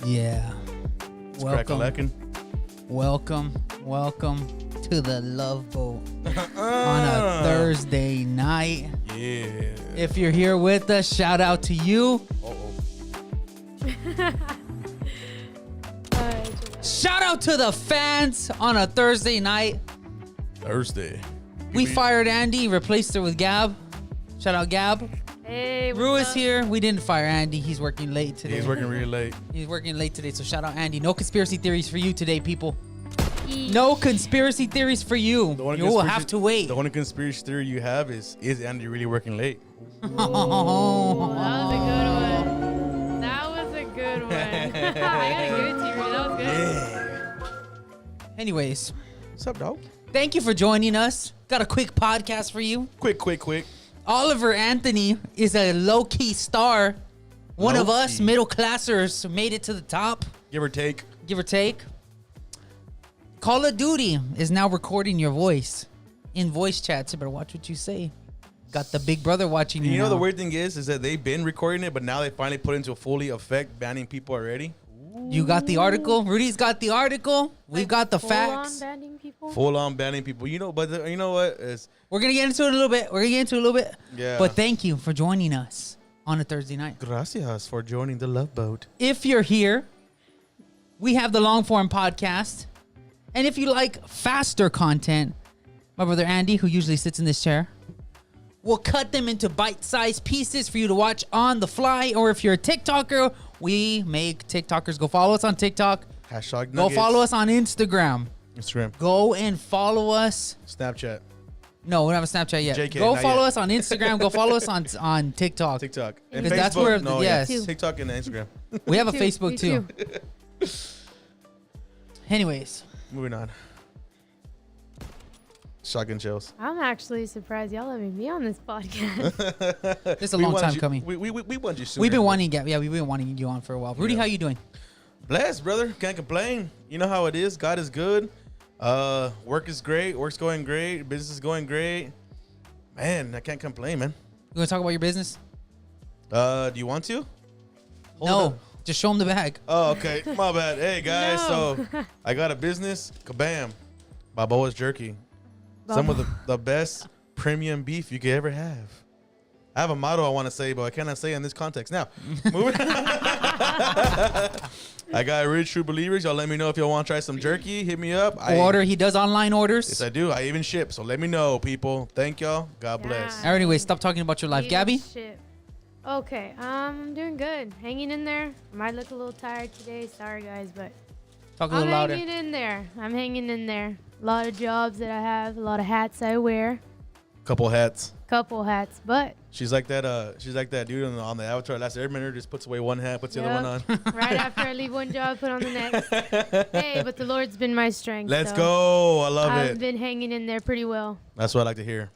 Yeah. It's Welcome to the Love Boat on a Thursday night. Yeah. If you're here with us, shout out to you. Shout out to the fans on a Thursday night. Thursday. We fired Andy, replaced her with Gab. Shout out Gab. Hey, Rue what's is up? here. We didn't fire Andy. He's working late today. He's working really late. He's working late today, so shout out Andy. No conspiracy theories for you today, people. Yeesh. No conspiracy theories for you. The only You will conspiracy- have to wait. The only conspiracy theory you have is Andy really working late? Oh, That was a good one. I gotta give it to you, Rudy. That was good. Yeah. Anyways, What's up, dog? thank you for joining us. Got a quick podcast for you. Quick. Oliver Anthony is a low-key star. One of us Low-key. middle classers made it to the top, Give or take. give or take. Call of Duty is now recording your voice in voice chats. You better watch what you say. Got the big brother watching you. You know now. the weird thing is that they've been recording it, but now they finally put it into fully effect, banning people already. You got the article. Rudy's got the article. We've got the facts. Full-on banning people? Full on banning people. You know, but you know what? We're gonna get into it in a little bit. Yeah. But thank you for joining us on a Thursday night. Gracias for joining the Love Boat. If you're here, we have the long form podcast. And if you like faster content, my brother Andy, who usually sits in this chair, will cut them into bite-sized pieces for you to watch on the fly. Or if you're a TikToker, we make TikTokers. Go follow us on TikTok. Hashtag Go nuggets. follow us on Instagram. Instagram. Go and follow us. Snapchat. No, we don't have a Snapchat yet. JK, Go not follow yet. us on Instagram. Go follow us on TikTok. TikTok. And Because that's Facebook. where- No, yes. yeah. TikTok and Instagram. We have a Me Facebook too. too. Anyways, Moving on. Shotgun chills. I'm actually surprised y'all let me be on this podcast. it's a long time coming. We want you sooner. We've been wanting we've been wanting you on for a while. Rudy, Yeah. how you doing? Blessed, brother. Can't complain. You know how it is. God is good. Work is great. Work's going great. Business is going great. Man, I can't complain, man. You want to talk about your business? Do you want to? Hold No, up. just show them the bag. Oh, okay. My bad. Hey, guys. No. So I got a business. Kabam. Balboa's Jerky. Some of the best premium beef you could ever have. I have a motto I want to say, but I cannot say in this context. Now, moving I got rich true believers. Y'all let me know if y'all want to try some jerky. Hit me up. He does online orders. Yes, I do. I even ship. So let me know, people. Thank y'all. God bless. Yeah. Anyway, stop talking about your life. Gabby? Leadership. Okay, I'm doing good. Hanging in there. I might look a little tired today. Sorry, guys, but Talk a I'm little louder. hanging in there. I'm hanging in there. A lot of jobs that I have. A lot of hats I wear. Couple hats. Couple hats, but She's like that. She's like that dude on the Avatar Last Airbender. Just puts away one hat, puts the other one on. right after I leave one job, put on the next. Hey, but the Lord's been my strength. Let's so go. I love I've it. been hanging in there pretty well. That's what I like to hear.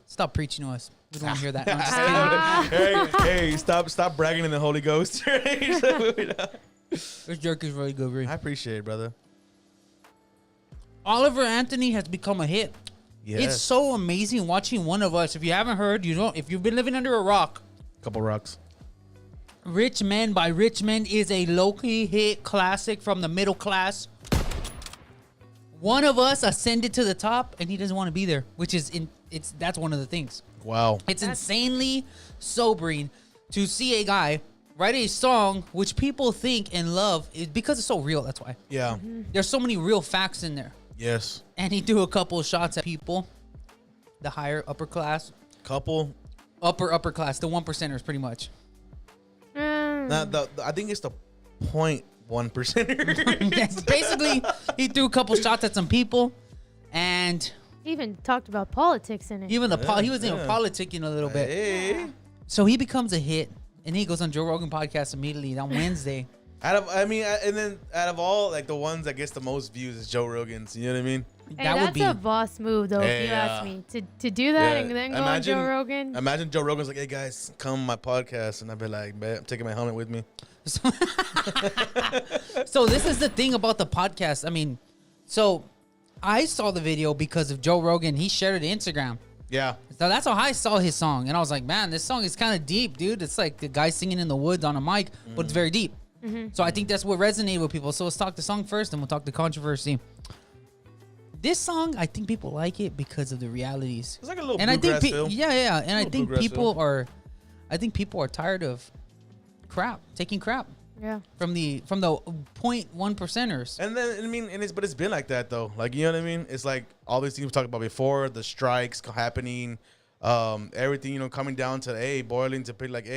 Stop preaching to us. We don't want to hear that. No, I'm just kidding. hey, stop bragging in the Holy Ghost. This jerk is really good, Rudy. I appreciate it, brother. Oliver Anthony has become a hit. Yes. It's so amazing watching one of us. If you haven't heard, if you've been living under a rock, Couple rocks. Rich Men by Richmond is a low-key hit classic from the middle class. One of us ascended to the top, and he doesn't want to be there, which is that's one of the things. Wow. It's insanely sobering to see a guy write a song which people think and love because it's so real. That's why Yeah. there's so many real facts in there. Yes. And he threw a couple of shots at people, the higher upper class, Couple. upper class, the 1%ers, pretty much. Now, I think it's the 0.1%. Yes, basically, he threw a couple shots at some people, and Even talked about politics in it. even he was even yeah. politicking a little bit. Hey. So he becomes a hit, and he goes on Joe Rogan podcast immediately on Wednesday. Out of all like the ones that gets the most views is Joe Rogan's. You know what I mean? Hey, That would that's be a boss move, though, if you ask me. To do that and then go on Joe Rogan. Imagine Joe Rogan's like, "Hey guys, come on my podcast," and I'd be like, "Bet I'm taking my helmet with me." So this is the thing about the podcast. I mean, so I saw the video because of Joe Rogan. He shared it on Instagram. Yeah. So that's how I saw his song. And I was like, man, this song is kind of deep, dude. It's like the guy singing in the woods on a mic, but it's very deep. So I think that's what resonated with people. So let's talk the song first, and we'll talk the controversy. This song, I think people like it because of the realities. It's like a little And I think, bluegrass feel. yeah, and I think bluegrass people are, tired of taking crap Yeah. from the 0.1%ers. And then but it's been like that though. Like, you know what I mean? It's like all these things we talked about before, the strikes happening, everything, coming down to boiling to like,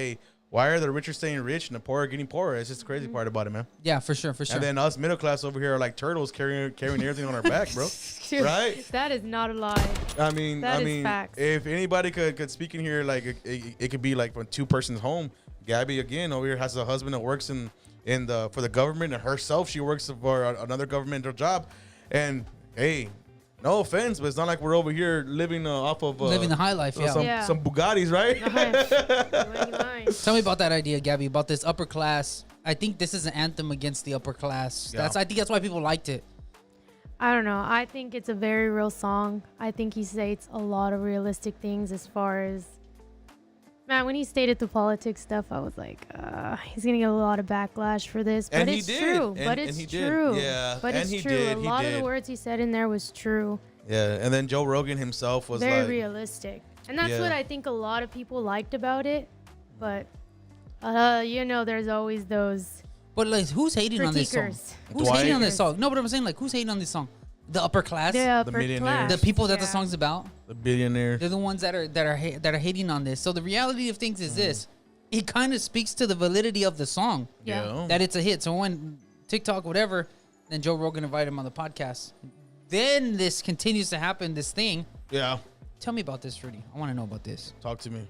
why are the rich are staying rich and the poor are getting poorer? It's just the crazy part about it, man. Yeah, for sure. And then us middle class over here are like turtles carrying everything on our back, bro. Right? That is not a lie. I mean, That is facts. if anybody could speak in here, like it could be like from two persons home. Gabby again over here has a husband that works for the government, and herself she works for another governmental job. And hey, no offense, but it's not like we're over here living off of living the high life. Yeah. some Bugattis, right? Tell me about that idea, Gabby, about this upper class. I think this is an anthem against the upper class. Yeah. I think that's why people liked it. I don't know. I think it's a very real song. I think he states a lot of realistic things as far as, man, when he stated the politics stuff, I was like, he's going to get a lot of backlash for this. But And it's he did. true. And- But and it's he did. true. Yeah. But And it's he true. did. A He lot of the did. words he said in there was true. Yeah, and then Joe Rogan himself was Very like, realistic. And that's Yeah. what I think a lot of people liked about it. But, there's always those But like, who's hating on this song? critiquers. Who's Dwight. hating on this song? No, but I'm saying, like, who's hating on this song? The upper class, The upper millionaires. class. the people that the Yeah. song's about. the billionaire. They're the ones that are hating on this. So the reality of things is Mm. this: it kind of speaks to the validity of the song Yeah. that it's a hit. So when TikTok, whatever, then Joe Rogan invited him on the podcast. Then this continues to happen. This thing. Yeah. Tell me about this, Rudy. I want to know about this. Talk to me.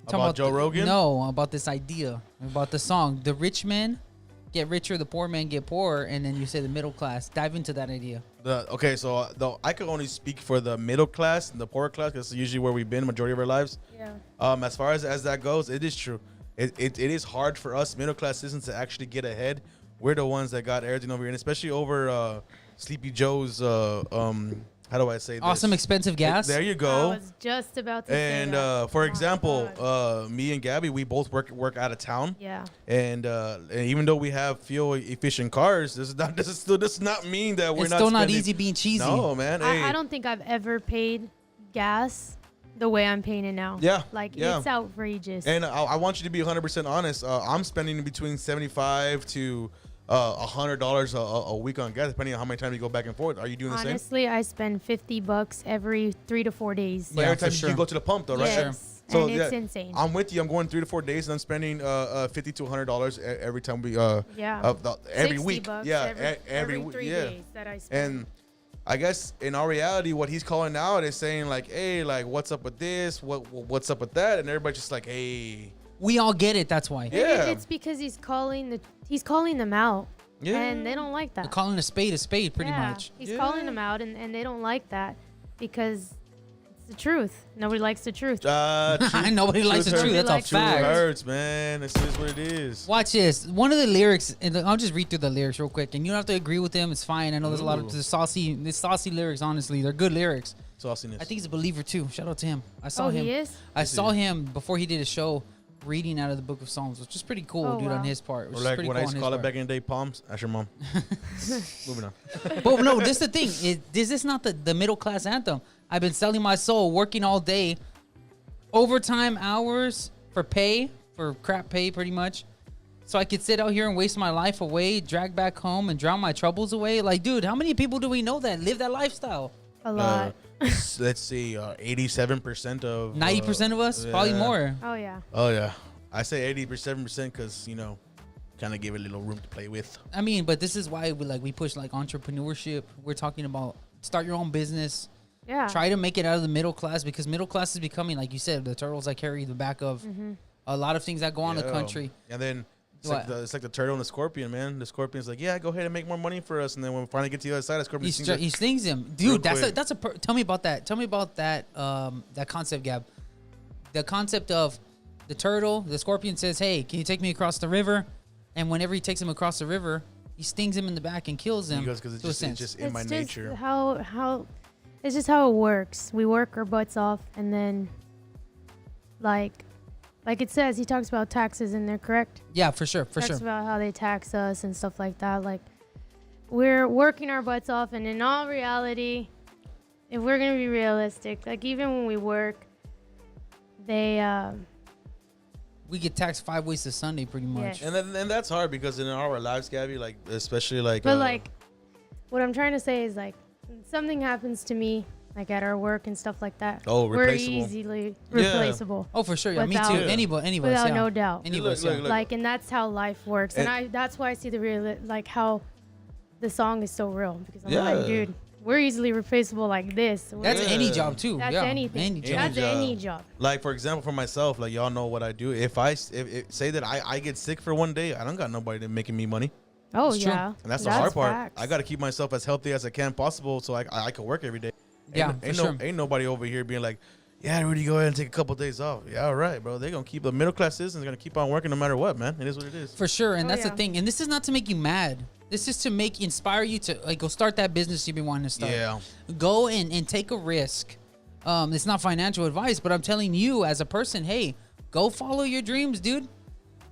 Talking About Joe Rogan? No, about this idea, about the song. The rich men get richer, the poor men get poorer, and then you say the middle class. Dive into that idea. I could only speak for the middle class and the poor class because it's usually where we've been majority of our lives. Yeah. As far as that goes, it is true. It is hard for us middle class citizens to actually get ahead. We're the ones that got everything over here, and especially over Sleepy Joe's. How do I say this? Awesome, expensive gas. There you I go. was just about to say And that. for Oh my example, God. me and Gabby, we both work out of town. Yeah. And even though we have fuel efficient cars, this does not mean that we're It's not. still not spending- easy being cheesy. No, man. Hey. I don't think I've ever paid gas the way I'm paying it now. Yeah, Like, yeah. it's outrageous. And I want you to be 100% honest. I'm spending between $75 to $100 a week on gas, depending on how many times you go back and forth. Are you doing the same? Honestly, I spend $50 every 3 to 4 days. But Yeah, every for time sure. you go to the pump, though, right? Yes. So And it's yeah, insane. I'm with you. I'm going 3 to 4 days, and I'm spending $50 to $100 every time we Yeah. every 60 week. bucks Yeah, every week. 3 Yeah. days that I spend. And I guess in our reality, what he's calling out is saying like, "Hey, like, what's up with this? What's up with that?" And everybody's just like, "Hey, We all get it. That's why. Yeah. It's because he's calling them out. yeah." And they don't like They're that. calling a spade, pretty Yeah, much. He's Yeah. calling them out, and they don't like that because it's the truth. Nobody likes the truth. Nobody likes the Truth truth. That's hurts. a Likes the fact. truth. hurts, man. This is what it is. Watch this. One of the lyrics, and I'll just read through the lyrics real quick, and you don't have to agree with them. It's fine. I know there's a lot of Ooh. there's saucy lyrics. Honestly, they're good lyrics. Sauciness. I think he's a believer too. Shout out to him. I saw Oh, him. he is? I saw him before he did a show reading out of the Book of Psalms, which is pretty cool, Oh, dude, wow. on his part. Which Or is like pretty what cool I used on to his call it part. back in the day, palms. Ask your mom. Moving on. But no, this is the thing. Is this not the middle class anthem? I've been selling my soul, working all day, overtime hours for crap pay, pretty much. So I could sit out here and waste my life away, drag back home, and drown my troubles away. Like, dude, how many people do we know that live that lifestyle? A lot. Let's see, 87% of 90% of us, probably yeah. more. Oh, yeah. Oh yeah, I say 87% because kind of give it a little room to play with. I mean, but this is why we push like entrepreneurship. We're talking about start your own business. Yeah. Try to make it out of the middle class, because middle class is becoming, like you said, the turtles that carry the back of a lot of things that go on in the Yeah. country. And then it's What? like the turtle and the scorpion, man. The scorpion's like, yeah, go ahead and make more money for us. And then when we finally get to the other side, the scorpion He stings him, Real dude. quick. Tell me about that. Tell me about that. That concept, Gab. The concept of the turtle, the scorpion says, "Hey, can you take me across the river?" And whenever he takes him across the river, he stings him in the back and kills him. because it's to a just, sense. it's just in my just nature. How it's just how it works. We work our butts off, and then like like it says, he talks about taxes in there, correct? Yeah, for sure, for Talks sure. about how they tax us and stuff like that. Like, we're working our butts off, and in all reality, if we're gonna be realistic, like even when we work, they We get taxed 5 weeks a Sunday, pretty much. Yes. And that's hard because in our lives, Gabby, like especially like. but like, what I'm trying to say is like, something happens to me, like at our work and stuff like that. Oh, we're replaceable. easily replaceable. Oh, for sure. Yeah, me Without- too. Any of us, Without yeah. no doubt. Any of Look, us, yeah. look, look. Like, and that's how life works, and that's why I see the real, like how the song is so real, because I'm like, dude, we're easily replaceable like this. That's Yeah. any job too. That's yeah. anything. Any job. That's job. any job. Like for example, for myself, like y'all know what I do. If say that I get sick for one day, I don't got nobody making me money, Oh It's true. yeah, and that's the hard part. facts. I got to keep myself as healthy as I can possible, so I can work every day. Yeah, ain't for sure. ain't nobody over here being like, yeah, Rudy, go ahead and take a couple days off. Yeah, all right, bro. They're gonna keep the middle class citizens gonna keep on working no matter what, man. It is what it is. For sure, and Oh, that's the yeah. thing. And this is not to make you mad. This is to inspire you to like go start that business you've been wanting to start. Yeah. Go and take a risk. It's not financial advice, but I'm telling you as a person, hey, go follow your dreams, dude.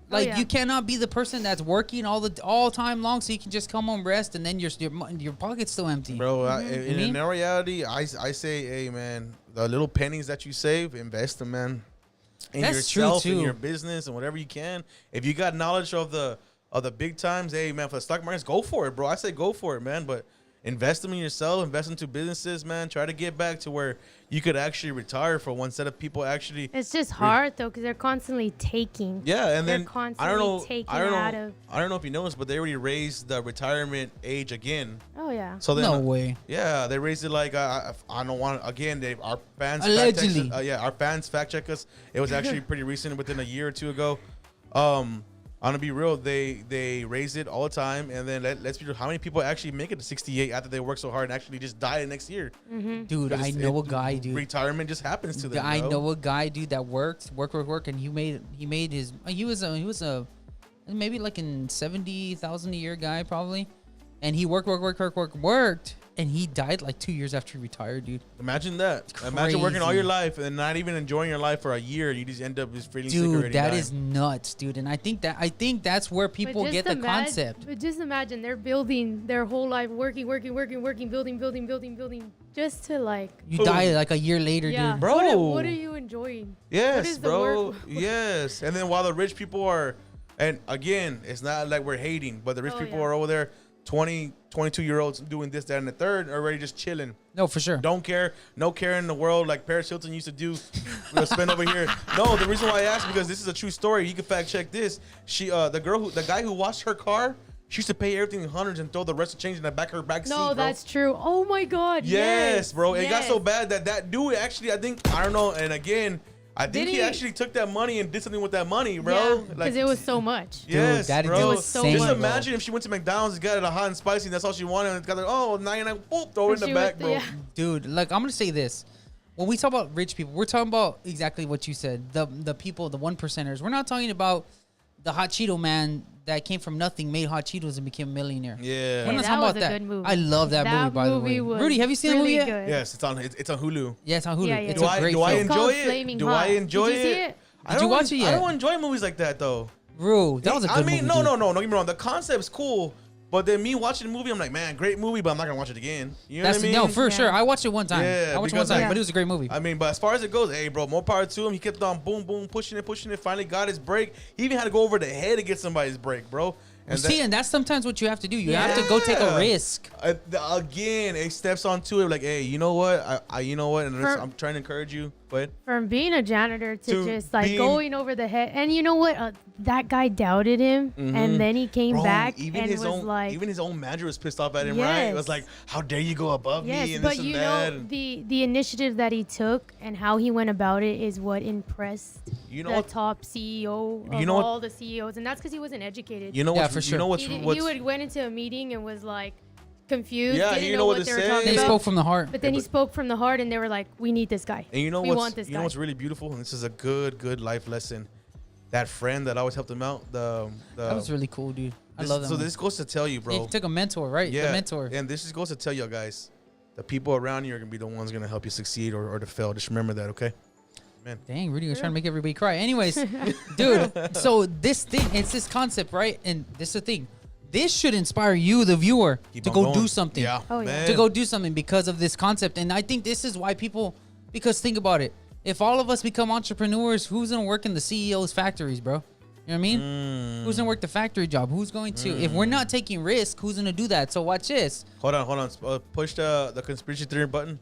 Like yeah. you cannot be the person that's working all time long, so you can just come home, rest, and then your pocket's still empty. Bro, mean? in reality, I say, hey, man, the little pennies that you save, invest them, man. In That's true, yourself, in too. your business, and whatever you can. If you got knowledge of the big times, hey, man, for the stock markets, go for it, bro. I say go for it, man. But invest them in yourself, invest into businesses, man. Try to get back to where you could actually retire for one set of people actually. It's just hard though, because they're constantly taking. Yeah, and They're then constantly I don't know, taking I don't out know, of. I don't know if you noticed, but they already raised the retirement age again. Oh yeah. So then, No way. Yeah, they raised it like I don't want again. Our fans Allegedly. our fans fact check us. It was actually pretty recent, within a year or two ago. I'm gonna be real. They raise it all the time, and then let's be real. How many people actually make it to 68 after they work so hard and actually just die the next year? Dude, I know a guy, dude. Retirement just happens to them. I bro. know a guy, dude, that work, and he made his. He was a maybe like in 70,000 a year guy probably, and he worked, and he died like 2 years after he retired, dude. Imagine that. Imagine working all Crazy. your life and not even enjoying your life for a year. You just end up just feeling sick already. Dude, that dying. is nuts, dude. And I think that's where people But get just the concept. But just imagine they're building their whole life, working, building, just to like. You die like a year later, Yeah, dude. Bro. What are you enjoying? What Yes, is the bro. work? Yes. And then while the rich people are, and again, it's not like we're hating, but the rich Oh, people yeah. are over there, 20, 22-year-olds doing this, that, and the third, already just chilling. No, for sure. Don't care. No care in the world like Paris Hilton used to do. We'll spend over here. No, the reason why I asked, because this is a true story. You can fact check this. She, the guy who washed her car, she used to pay everything in hundreds and throw the rest of change in the back of her back seat, No, bro. that's true. Oh my God. Yes, bro. It got yes. so bad that dude actually, I think, I don't know. And again, I think Did he he? actually took that money and did something with that money, bro. Yeah, Like, because it was so much. yes, Dude, that is bro. It was so insane, much. Just bro. imagine if she went to McDonald's and got it a hot and spicy, and that's all she wanted, and got like, oh, 99, boop, throw it in And the she back, went- bro. yeah. Dude, like I'm gonna say this. When we talk about rich people, we're talking about exactly what you said. The people, the 1%ers. We're not talking about the hot Cheeto man that came from nothing, made hot Cheetos, and became a millionaire. Yeah. We're Hey, not that talking was about a that. good movie. I love that movie, by the way. was Rudy, have you seen the movie really yet? good. Yes, it's on Hulu. Yeah, it's on Hulu. Yeah, yeah, It's yeah. a great do I film. It's called enjoy it? Flaming Do Hot. I enjoy Did you see it? it? I Did don't you watch it I yet? don't enjoy movies like that though. Bro, that was a good movie. no, dude. no, don't get me wrong. The concept's cool, but then me watching the movie, I'm like, man, great movie, but I'm not gonna watch it again. You know That's what I mean? no, for Yeah. sure. I watched it one time. Yeah, I watched it one because, time, like- but it was a great movie. I mean, but as far as it goes, hey, bro, more power to him. He kept on boom, boom, pushing it. Finally got his break. He even had to go over the head to get somebody's break, bro. You see, and that's sometimes what you have to do. You have to go take a Yeah. risk. Again, it steps onto it like, hey, you know what? You know what? And For- I'm trying to encourage you. Go ahead. From being a janitor to To just like being- going over the head. And you know what? That guy doubted him. And then he came Bro, back even and his was own, like. even his own manager was pissed off at him, right? It was Yes. like, how dare you go above me Yes, and but this and you that. know and the initiative that he took and how he went about it is what impressed you know the what? top CEO of You know what- all the CEOs, and that's because he wasn't educated. You know Yeah, what's for You sure. know what's he what's went into a meeting and was like confused, Yeah, he didn't didn't know what to they were say. talking They about. spoke from the heart. But then he spoke from the heart, and they were like, "We need this guy. And you know we what's want this you guy." know what's really beautiful, and this is a good life lesson. That friend that always helped him out, the That was really cool, dude. I love that. So movie. this goes to tell you, bro. He took a mentor, right? Yeah, The mentor. and this just goes to tell you guys, the people around you are gonna be the ones gonna help you succeed or to fail. Just remember that, okay? Man. Dang, Rudy was trying to make everybody cry. Anyways, dude, so this thing, it's this concept, right? And this is the thing. This should inspire you, the viewer, Keep to on go going. do something. Yeah. Oh, yeah. man. To go do something because of this concept. And I think this is why people, because think about it. If all of us become entrepreneurs, who's going to work in the CEO's factories, bro? You know what I mean? Who's going to work the factory job? Who's going to, if we're not taking risk, who's going to do that? So watch this. Hold on. Push the conspiracy theory button.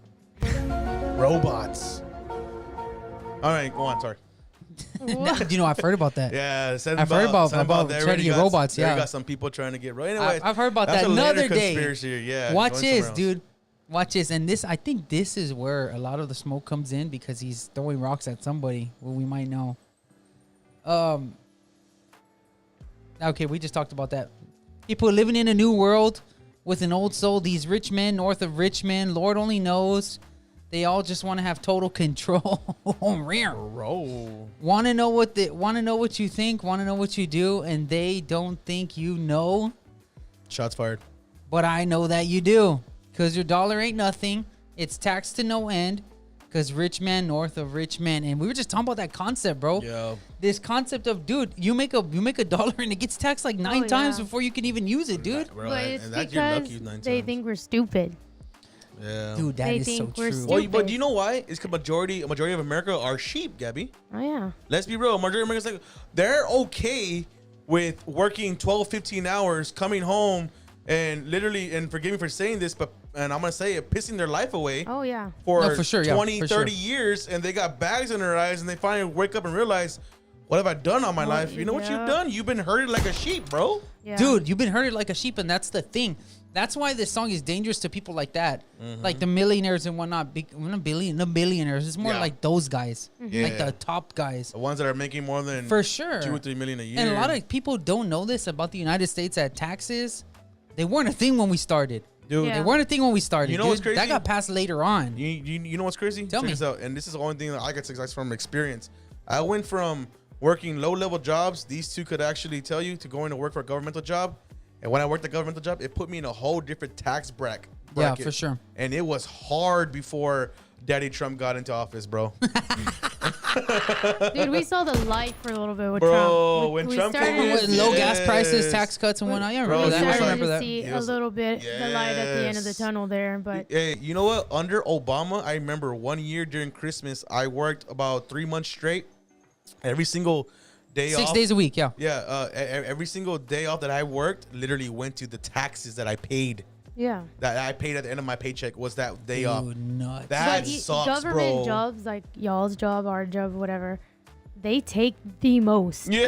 Robots. All right, go on. Sorry. What? You know, I've heard about that. Yeah, I've heard about trying to get robots. There Yeah, got some people trying to get. Anyway, I've heard about that's that a later another day. conspiracy. Yeah. Watch going this, somewhere else. dude. Watch this. And this, I think this is where a lot of the smoke comes in because he's throwing rocks at somebody who we might know. Okay, we just talked about that. People living in a new world with an old soul. These rich men north of Richmond, Lord only knows. They all just want to have total control. Bro. Want to know what you think, want to know what you do, and they don't think you know. Shots fired. But I know that you do, because your dollar ain't nothing. It's taxed to no end, because rich man north of rich man. And we were just talking about that concept, bro. Yeah. This concept of, dude, you make a dollar and it gets taxed like 9 times yeah. before you can even use it, dude. Bro, But and it's that you're because lucky 9 they times. think we're stupid. Yeah. Dude, that They is so think we're true. stupid. Well, but do you know why? It's because a majority of America are sheep, Gabby. Oh, yeah. Let's be real. Majority of Americans, like, they're okay with working 12, 15 hours, coming home, and literally, and forgive me for saying this, and I'm going to say it, pissing their life away Oh, yeah. for, No, for sure, yeah, 20, for 30 sure. years, and they got bags in their eyes, and they finally wake up and realize, what have I done all my Well, life? You know what you've yeah. done? You've been herded like a sheep, bro. Yeah. Dude, you've been herded like a sheep, and that's the thing. That's why this song is dangerous to people like that, like the millionaires and whatnot. The billionaires. It's more Yeah. like those guys, Mm-hmm. like Yeah. the top guys, The ones that are making more than for sure. 2 or 3 million a year. And a lot of people don't know this about the United States. That taxes, they weren't a thing when we started. Dude, Yeah. They weren't a thing when we started. You know what's dude. crazy? That got passed later on. You know what's crazy? Tell Check me. this out. And this is the only thing that I got success from experience. I went from working low-level jobs, these two could actually tell you, to going to work for a governmental job. And when I worked a governmental job, it put me in a whole different tax bracket. Yeah, for sure. And it was hard before Daddy Trump got into office, bro. Dude, we saw the light for a little bit with Bro, Trump. when We Trump started came in, to With see- low gas prices, Yes. tax cuts, and whatnot. Yeah, I Bro, remember we that. he was I started remember to that. see He a was- little bit the light at the end of the Yes. tunnel there, but Hey, you know what? Under Obama, I remember 1 year during Christmas, I worked about 3 months straight. Every single day off. 6 days a week, yeah. Yeah, every single day off that I worked literally went to the taxes that I paid. yeah. That I paid at the end of my paycheck was that day off. Dude, nuts. That But sucks, government bro. jobs, like y'all's job, our job, whatever, they take the most. Yeah,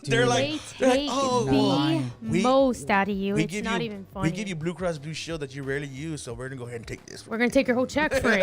they're Dude. like, They take oh, the well, we- most out of you. we It's give not you, even funny. we give you Blue Cross Blue Shield that you rarely use, so we're gonna go ahead and take this. We're gonna take your whole check for it.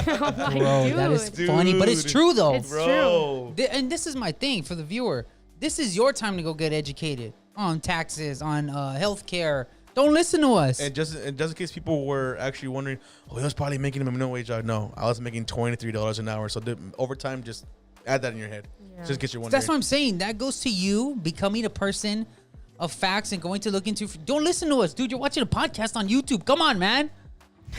I'm like, Bro, dude, that is funny, but it's Dude. true though. It's Bro, And this is my thing for the viewer. This is your time to go get educated on taxes, on healthcare. Don't listen to us. and just in case people were actually wondering, oh, he was probably making a minimum wage job. No, I was making $23 an hour. So overtime, just add that in your head, Yeah. just in case you're wondering. That's what I'm saying. That goes to you becoming a person of facts and going to look into. Don't listen to us, dude. You're watching a podcast on YouTube. Come on, man.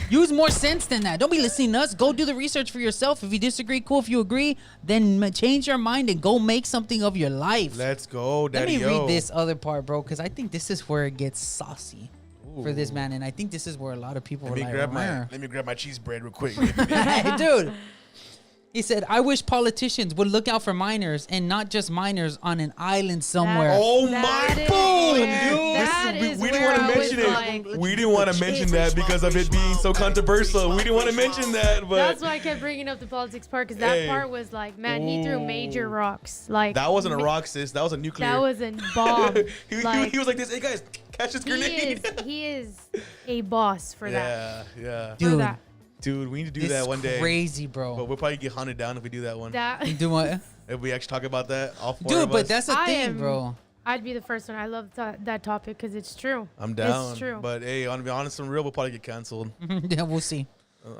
Use more sense than that. Don't be listening to us. Go do the research for yourself. If you disagree, cool. If you agree, then change your mind and go make something of your life. Let's go, Let Daddy. me read this other part, bro, because I think this is where it gets saucy for this Ooh. man, and I think this is where a lot of people Let are me like, grab "Rah." let me grab my cheese bread real quick. Hey, dude. He said, I wish politicians would look out for minors and not just minors on an island somewhere. Oh That my is boom, where- dude! that We is didn't where want to I was mention it. like- We didn't want to mention that because of it being so controversial. We didn't want to mention that, but That's why I kept bringing up the politics part, because that Hey. part was like, man, he threw major Ooh. rocks. Like that wasn't a rock, sis. That was a nuclear. That was a bomb. he was like this. Hey guys, catch this grenade. he is a boss for that. Yeah. For Dude, that. Dude, we need to do this that is one day. crazy, But bro. we'll probably get hunted down if we do that one. That Do what? If we actually talk about that, all four Dude, of but us. that's the I thing, am- bro. I'd be the first one. I love that topic because it's true. I'm down. It's true. But hey, to be honest and real, we'll probably get canceled. Yeah, we'll see.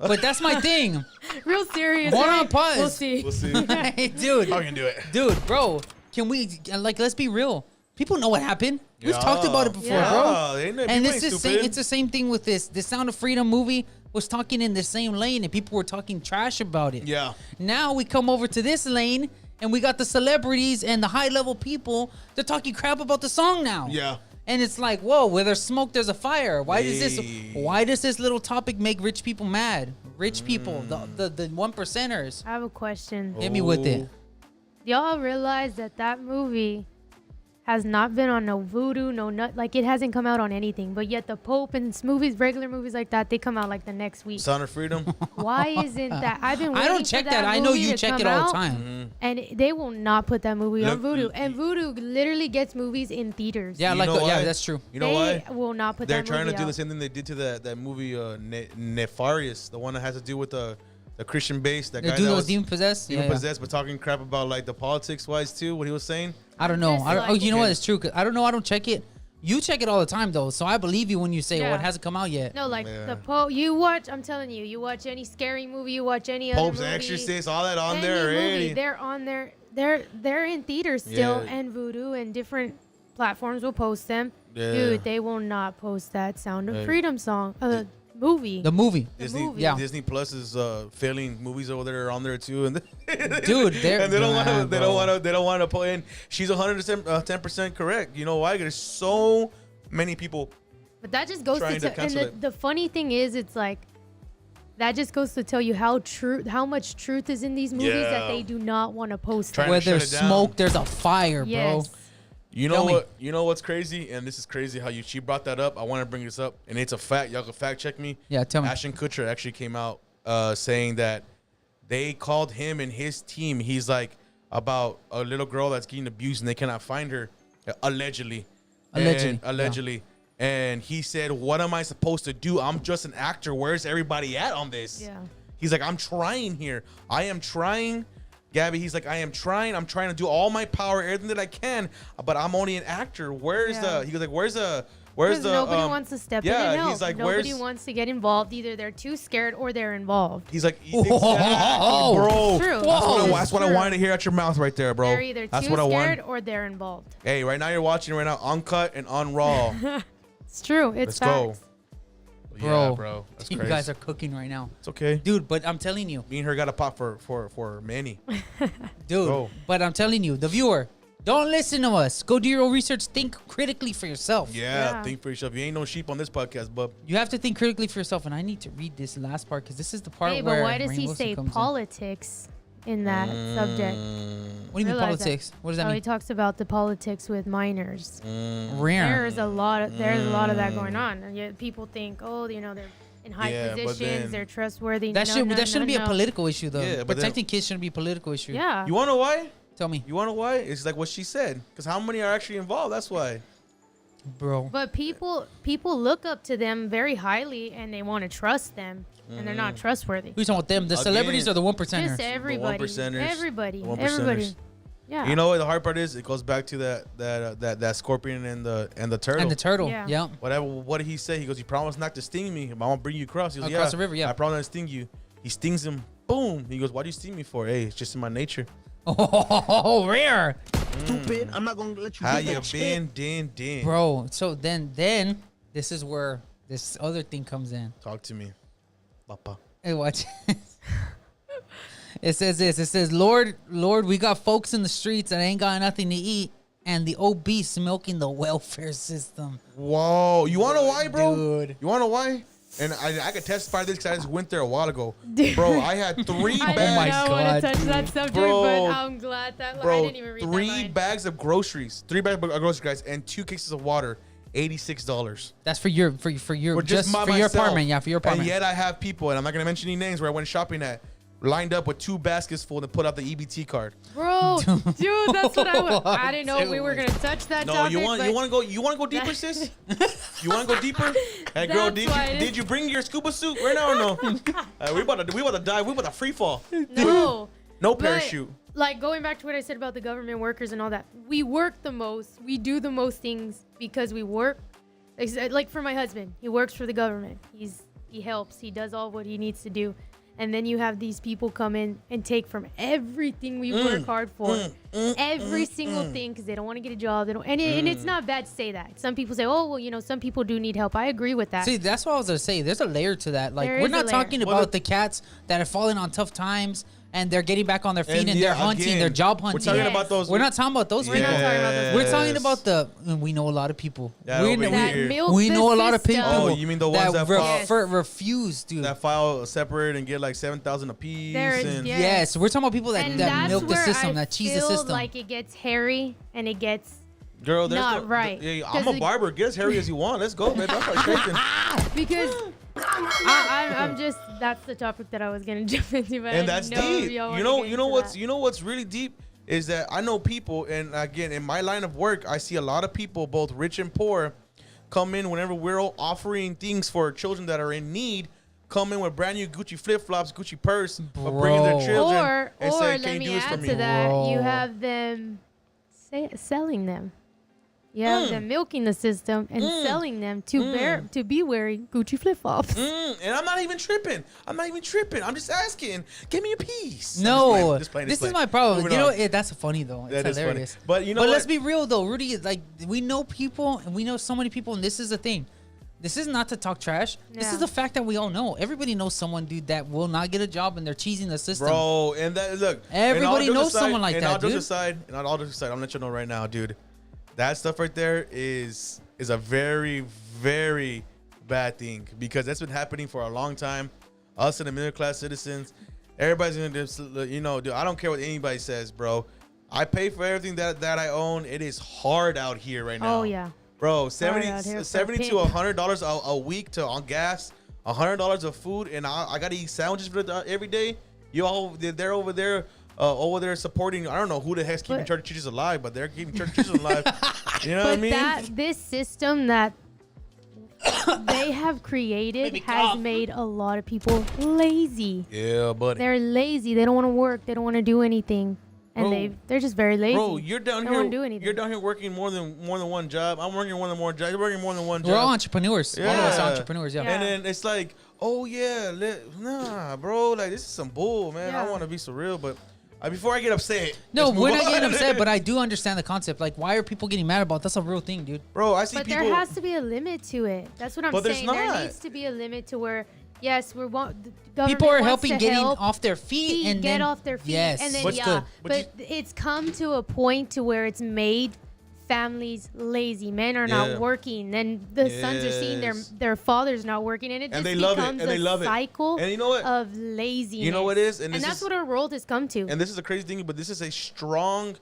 But that's my thing. Real serious. Hold right? on, pause. We'll see. We'll see. Hey, dude. I can do it. Dude, bro. Can we, let's be real. People know what happened. We've talked about it before, Yeah. bro. Ain't no- And people this ain't is stupid. it's the same thing with this Sound of Freedom movie. was talking in the same lane and people were talking trash about it. Yeah. Now we come over to this lane and we got the celebrities and the high level people. They're talking crap about the song now. Yeah. And it's like, whoa, where there's smoke, there's a fire. Why Hey. does this little topic make rich people mad? Rich people, the one percenters. I have a question. Hit me with it. Y'all realize that movie has not been on no voodoo, like it hasn't come out on anything. But yet the Pope and movies, regular movies like that, they come out like the next week. Son of Freedom. Why isn't that? I've been. I don't waiting check for that. I know movie you to check come it all the out, time. and they will not put that movie on Look, Voodoo. And Voodoo literally gets movies in theaters. Yeah, You like know yeah, why? that's true. You know They why? will not put They're that trying movie to do out. the same thing they did to that movie Nefarious, the one that has to do with the Christian base. That The guy dude that that was was demon possessed. demon Yeah. possessed, but talking crap about like the politics wise too. What he was saying. I don't know. Just Oh, you know Okay. what? It's true. 'Cause I don't know. I don't check it. You check it all the time though, so I believe you when you say, "Oh, Yeah. it hasn't come out yet." No, like Yeah. the Pope. You watch. I'm telling you, you watch any scary movie, you watch any other Pope's movie. Exorcist, all that on any there movie, already. they're on there. They're in theaters still, Yeah. and Voodoo and different platforms will post them. Yeah. Dude, they will not post that Sound of Hey. Freedom song, movie. The movie, Disney, movie. Yeah. Disney Plus is failing movies over there on there too, and dude. They're and they don't want Nah, to. They bro. don't want to. They don't want to put in. She's 110% correct. You know why? There's so many people. But that just goes Trying to and cancel it. the funny thing is, it's like that just goes to tell you how much truth is in these movies Yeah. that they do not want to post. Trying it. Where to shut there's it down. smoke, there's a fire, bro. Yes. You know Tell me. what? You know what's crazy, and this is crazy how she brought that up. I want to bring this up, and it's a fact. Y'all can fact check me. Yeah, tell me. Ashton Kutcher actually came out saying that they called him and his team. He's like about a little girl that's getting abused and they cannot find her, allegedly. Allegedly, Allegedly. And he said, "What am I supposed to do? I'm just an actor. Where's everybody at on this?" Yeah. He's like, "I'm trying here. I am trying." Gabby, he's like, I am trying. I'm trying to do all my power, everything that I can, but I'm only an actor. Where's Yeah. he was like, where's the Because nobody wants to step in and help. he's like, Nobody where's wants to get involved. Either they're too scared or they're involved. he's like, Whoa. exactly, bro. True. That's what I True. wanted to hear at your mouth right there, bro. They're either That's too what I scared want. or they're involved. Hey, right now you're watching right now uncut and on raw. It's true. Let's It's go. facts. Bro, Yeah, bro. That's You crazy. guys are cooking right now, It's okay. dude. But I'm telling you, Me and her got a pop for Manny. dude. Go. But I'm telling you, the viewer, don't listen to us. Go do your own research. Think critically for yourself. Yeah, Yeah. think for yourself. You ain't no sheep on this podcast, bub. You have to think critically for yourself. And I need to read this last part because this is the part Hey, where but why does Rainn he Wilson say comes in. politics in that subject? What do you mean Realize that. politics? What does that Oh, he mean? talks about the politics with minors. Rare. There's a lot of that going on, and yet people think, oh, they're in high Yeah, but positions, then- they're trustworthy. That shouldn't be a no. political issue though. Yeah, but then- Protecting kids shouldn't be a political issue. Yeah. You wanna know why? Tell me, You wanna know why? It's like what she said. Because how many are actually involved? That's why. bro. But people look up to them very highly, and they want to trust them, and they're not trustworthy. Who's talking about them? The Again, celebrities or the one percenters? Just everybody, percenters, everybody, the one everybody. percenters. Yeah. You know what the hard part is? It goes back to that scorpion and the turtle. And the turtle. Yeah. Yeah. Whatever. What did he say? He goes, "You promise not to sting me. I'm gonna bring you across." He goes, Across the river, yeah. I promise not to sting you. He stings him. Boom. He goes, "Why do you sting me for?" Hey, it's just in my nature. Oh, rare, Stupid. I'm not gonna let you How do you that shit. been, din? bro. So then this is where this other thing comes in. Talk to me, Papa. Hey, watch. It says this. It says, Lord, we got folks in the streets that ain't got nothing to eat, and the obese milking the welfare system. Whoa. You wanna know why, bro? Dude. You wanna know why? And I could testify to this because I just went there a while ago. Dude. Bro, I had 3 I bags. did my not God, want to touch dude. that subject, Bro. but I'm glad that I Bro, didn't even read that 3 line. bags of groceries. 3 bags of groceries, guys, and 2 cases of water. $86. That's for your For just for your myself. apartment. Yeah, for your apartment. And yet I have people, and I'm not gonna mention any names, where I went shopping at, lined up with 2 baskets full to put out the EBT card. Bro, dude, that's what I didn't know we were Dude. gonna touch that No, topic. you want but to go deeper, sis? You want to go deeper? Hey, girl, That's why I did you bring your scuba suit right now or no? We about to dive. We about to free fall. no. No But, parachute. like, going back to what I said about the government workers and all that, we work the most. We do the most things because we work. Like for my husband, he works for the government. He helps. He does all what he needs to do. And then you have these people come in and take from everything we work hard for, every single thing, because they don't want to get a job. They don't, and it's not bad to say that. Some people say, oh, well, you know, some people do need help. I agree with that. See, that's what I was gonna say. There's a layer to that. Like, There we're is a not layer. talking about the cats that are falling on tough times and they're getting back on their feet and they're hunting, again, they're job hunting. We're talking Yes. about those. We're not talking about those We're people. not talking about those. We're talking about and we know a lot of people. Yeah, we over know, here. That milk we the know a lot of system. people. Oh, you mean the ones that refuse, dude. that file separate and get like 7,000 a piece. There is- And yeah. Yes, we're talking about people that, And that that's milk the where system, I that cheese the feel system. like it gets hairy and it gets girl, there's not right. I'm 'Cause a barber. Get as hairy as you want. Let's go, man. I'll start shaking. because I'm just that's the topic that I was gonna jump into, but And I that's know deep. y'all You wanna get know into that. what's really deep is that I know people, and again, in my line of work, I see a lot of people, both rich and poor, come in whenever we're all offering things for children that are in need. Come in with brand new Gucci flip flops, Gucci purse, but bringing their Bro. children Or and say, let "Can you me do this for add me?" to that, you Bro. have them selling them. You have them milking the system and selling them to be wearing Gucci flip flops. And I'm not even tripping. I'm just asking. Give me a piece. No, Just playing. this is my problem. Moving You know, on. that's funny though. It's That is funny. hilarious. But you know let's what? be real though, Rudy. Like, we know people, and we know so many people, and this is the thing. This is not to talk trash. This Yeah. is the fact that we all know. Everybody knows someone, dude, that will not get a job, and they're cheesing the system. Bro, and that look. Everybody and all knows jokes someone like and that, all jokes dude. aside, and all jokes aside, I'm gonna let you know right now, dude. That stuff right there is a very, very bad thing because that's been happening for a long time. Us and the middle class citizens, everybody's gonna just, you know, dude. I don't care what anybody says, bro. I pay for everything that I own. It is hard out here right now. Oh yeah. Bro, out 70 here for a to pimp. $100 a week on gas, $100 of food, and I gotta eat sandwiches for every day. You all, they're over there supporting. I don't know who the heck's keeping But- church teachers alive, but they're keeping church teachers alive. You know what I But mean? this system that they have created has made a lot of people lazy. Yeah, buddy. They're lazy. They don't want to work. They don't want to do anything, and Bro. they're just very lazy. Bro, you're down They don't here. wanna do anything. You're down here working more than one job. I'm working more than one job. You're working more than one job. We're all entrepreneurs. All of us are Yeah. entrepreneurs. Yeah. Yeah. And then it's like, oh yeah, nah, bro. Like this is some bull, man. I Yeah. want to be so real, but before I get upset, No, let's move we're not on. getting upset, but I do understand the concept. Like, why are people getting mad about? That's a real thing, dude. Bro, I see But people. there has to be a limit to it. That's what I'm But there's saying. There not. needs to be a limit to where, yes, the government People are wants helping to getting help off their feet and get then off their feet, Yes, and then But- yeah, but but it's come to a point to where it's made families lazy. Men are Yeah. not working. Then the sons are seeing Yes. their fathers not working, and it And just they love it, becomes and they love a it. cycle And you know what? of laziness. You know what it is? And And this that's is- what our world has come to. And this is a crazy thing, but this is a strong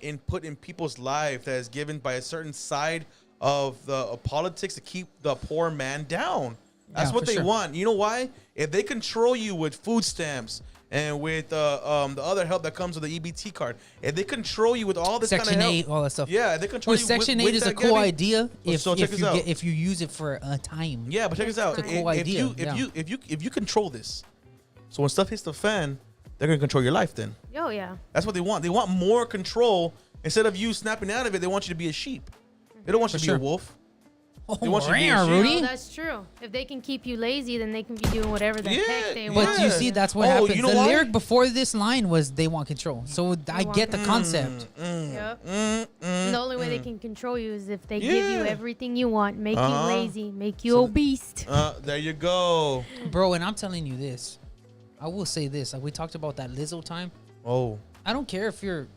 input in people's life that is given by a certain side of the politics to keep the poor man down. That's Yeah, what for they sure. want. You know why? If they control you with food stamps and with the other help that comes with the EBT card, if they control you with all this Section kind of help, 8, all that stuff. yeah, if they control Well, you Section with 8 is a that, cool Gabby, idea so check this out. if you use it for a time. Yeah, but check this out. It's a cool idea, If you control this, so when stuff hits the fan, they're gonna control your life. Then Oh yeah. that's what they want. They want more control instead of you snapping out of it. They want you to be a sheep. They don't want you to sure. be a wolf. Oh, They want you to be a rare, sheep. Rudy. No, that's true. If they can keep you lazy, then they can be doing whatever the Yeah, heck they but want. But you see, that's what Oh, happens. you know The why? lyric before this line was they want control. So I want get the concept. Yep. And the only way they can control you is if they give you Yeah. everything you want, make Uh-huh. you lazy, make you So- obese. There you go. Bro, and I'm telling you this. I will say this. Like we talked about that Lizzo time. Oh, I don't care if you're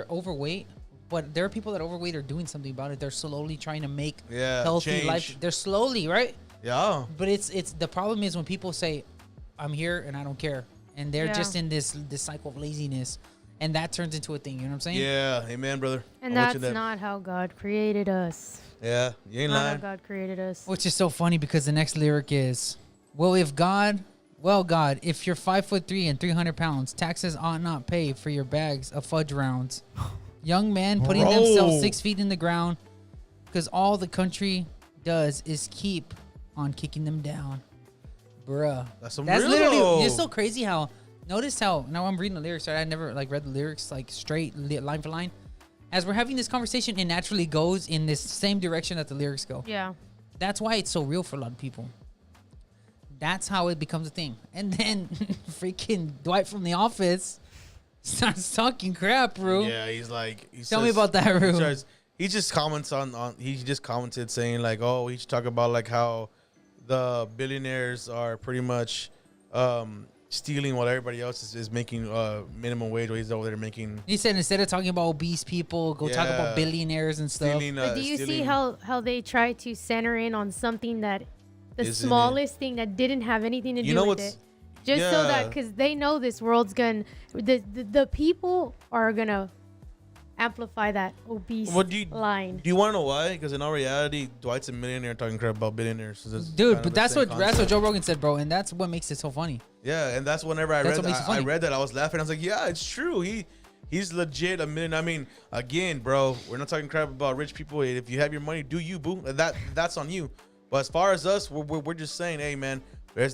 overweight, but there are people that are overweight are doing something about it. They're slowly trying to make Yeah, healthy change. life. They're slowly, right? yeah. But it's the problem is when people say, "I'm here and I don't care," and they're Yeah. just in this cycle of laziness, and that turns into a thing. You know what I'm saying? Yeah. Amen, brother. And I'm with you that's there. not how God created us. Yeah, you ain't Not how lying. God created us. Which is so funny because the next lyric is, God, if you're 5'3" and 300 pounds, taxes ought not pay for your bags of fudge rounds. Young men putting Bro. themselves 6 feet in the ground because all the country does is keep on kicking them down. Bruh. That's some That's real literally, though. it's so crazy how, notice how, now I'm reading the lyrics, right? I never like read the lyrics like straight line for line. As we're having this conversation, it naturally goes in this same direction that the lyrics go. Yeah. That's why it's so real for a lot of people. That's how it becomes a thing. And then freaking Dwight from The Office starts talking crap, bro. Yeah, he's like. Tell me about that, Rue. He just comments on. He just commented saying like, oh, he should talk about like how the billionaires are pretty much stealing while everybody else is making minimum wage. He's over there making. He said instead of talking about obese people, go talk about billionaires and stuff. Stealing, But do you see how they try to center in on something that the Isn't smallest thing that didn't have anything to do with what's it? Just so that, yeah. because they know this world's gonna, the people are gonna amplify that obese line. Do you want to know why? Because in all reality, Dwight's a millionaire talking crap about billionaires. So Dude, but that's what Joe Rogan said, bro, and that's what makes it so funny. Yeah, and that's whenever I That's read what makes it funny. I read that, I was laughing. I was like, yeah, it's true. He's legit a million. I mean, again, bro, we're not talking crap about rich people. If you have your money, do you, boo? That's on you. But as far as us, we're just saying, hey, man,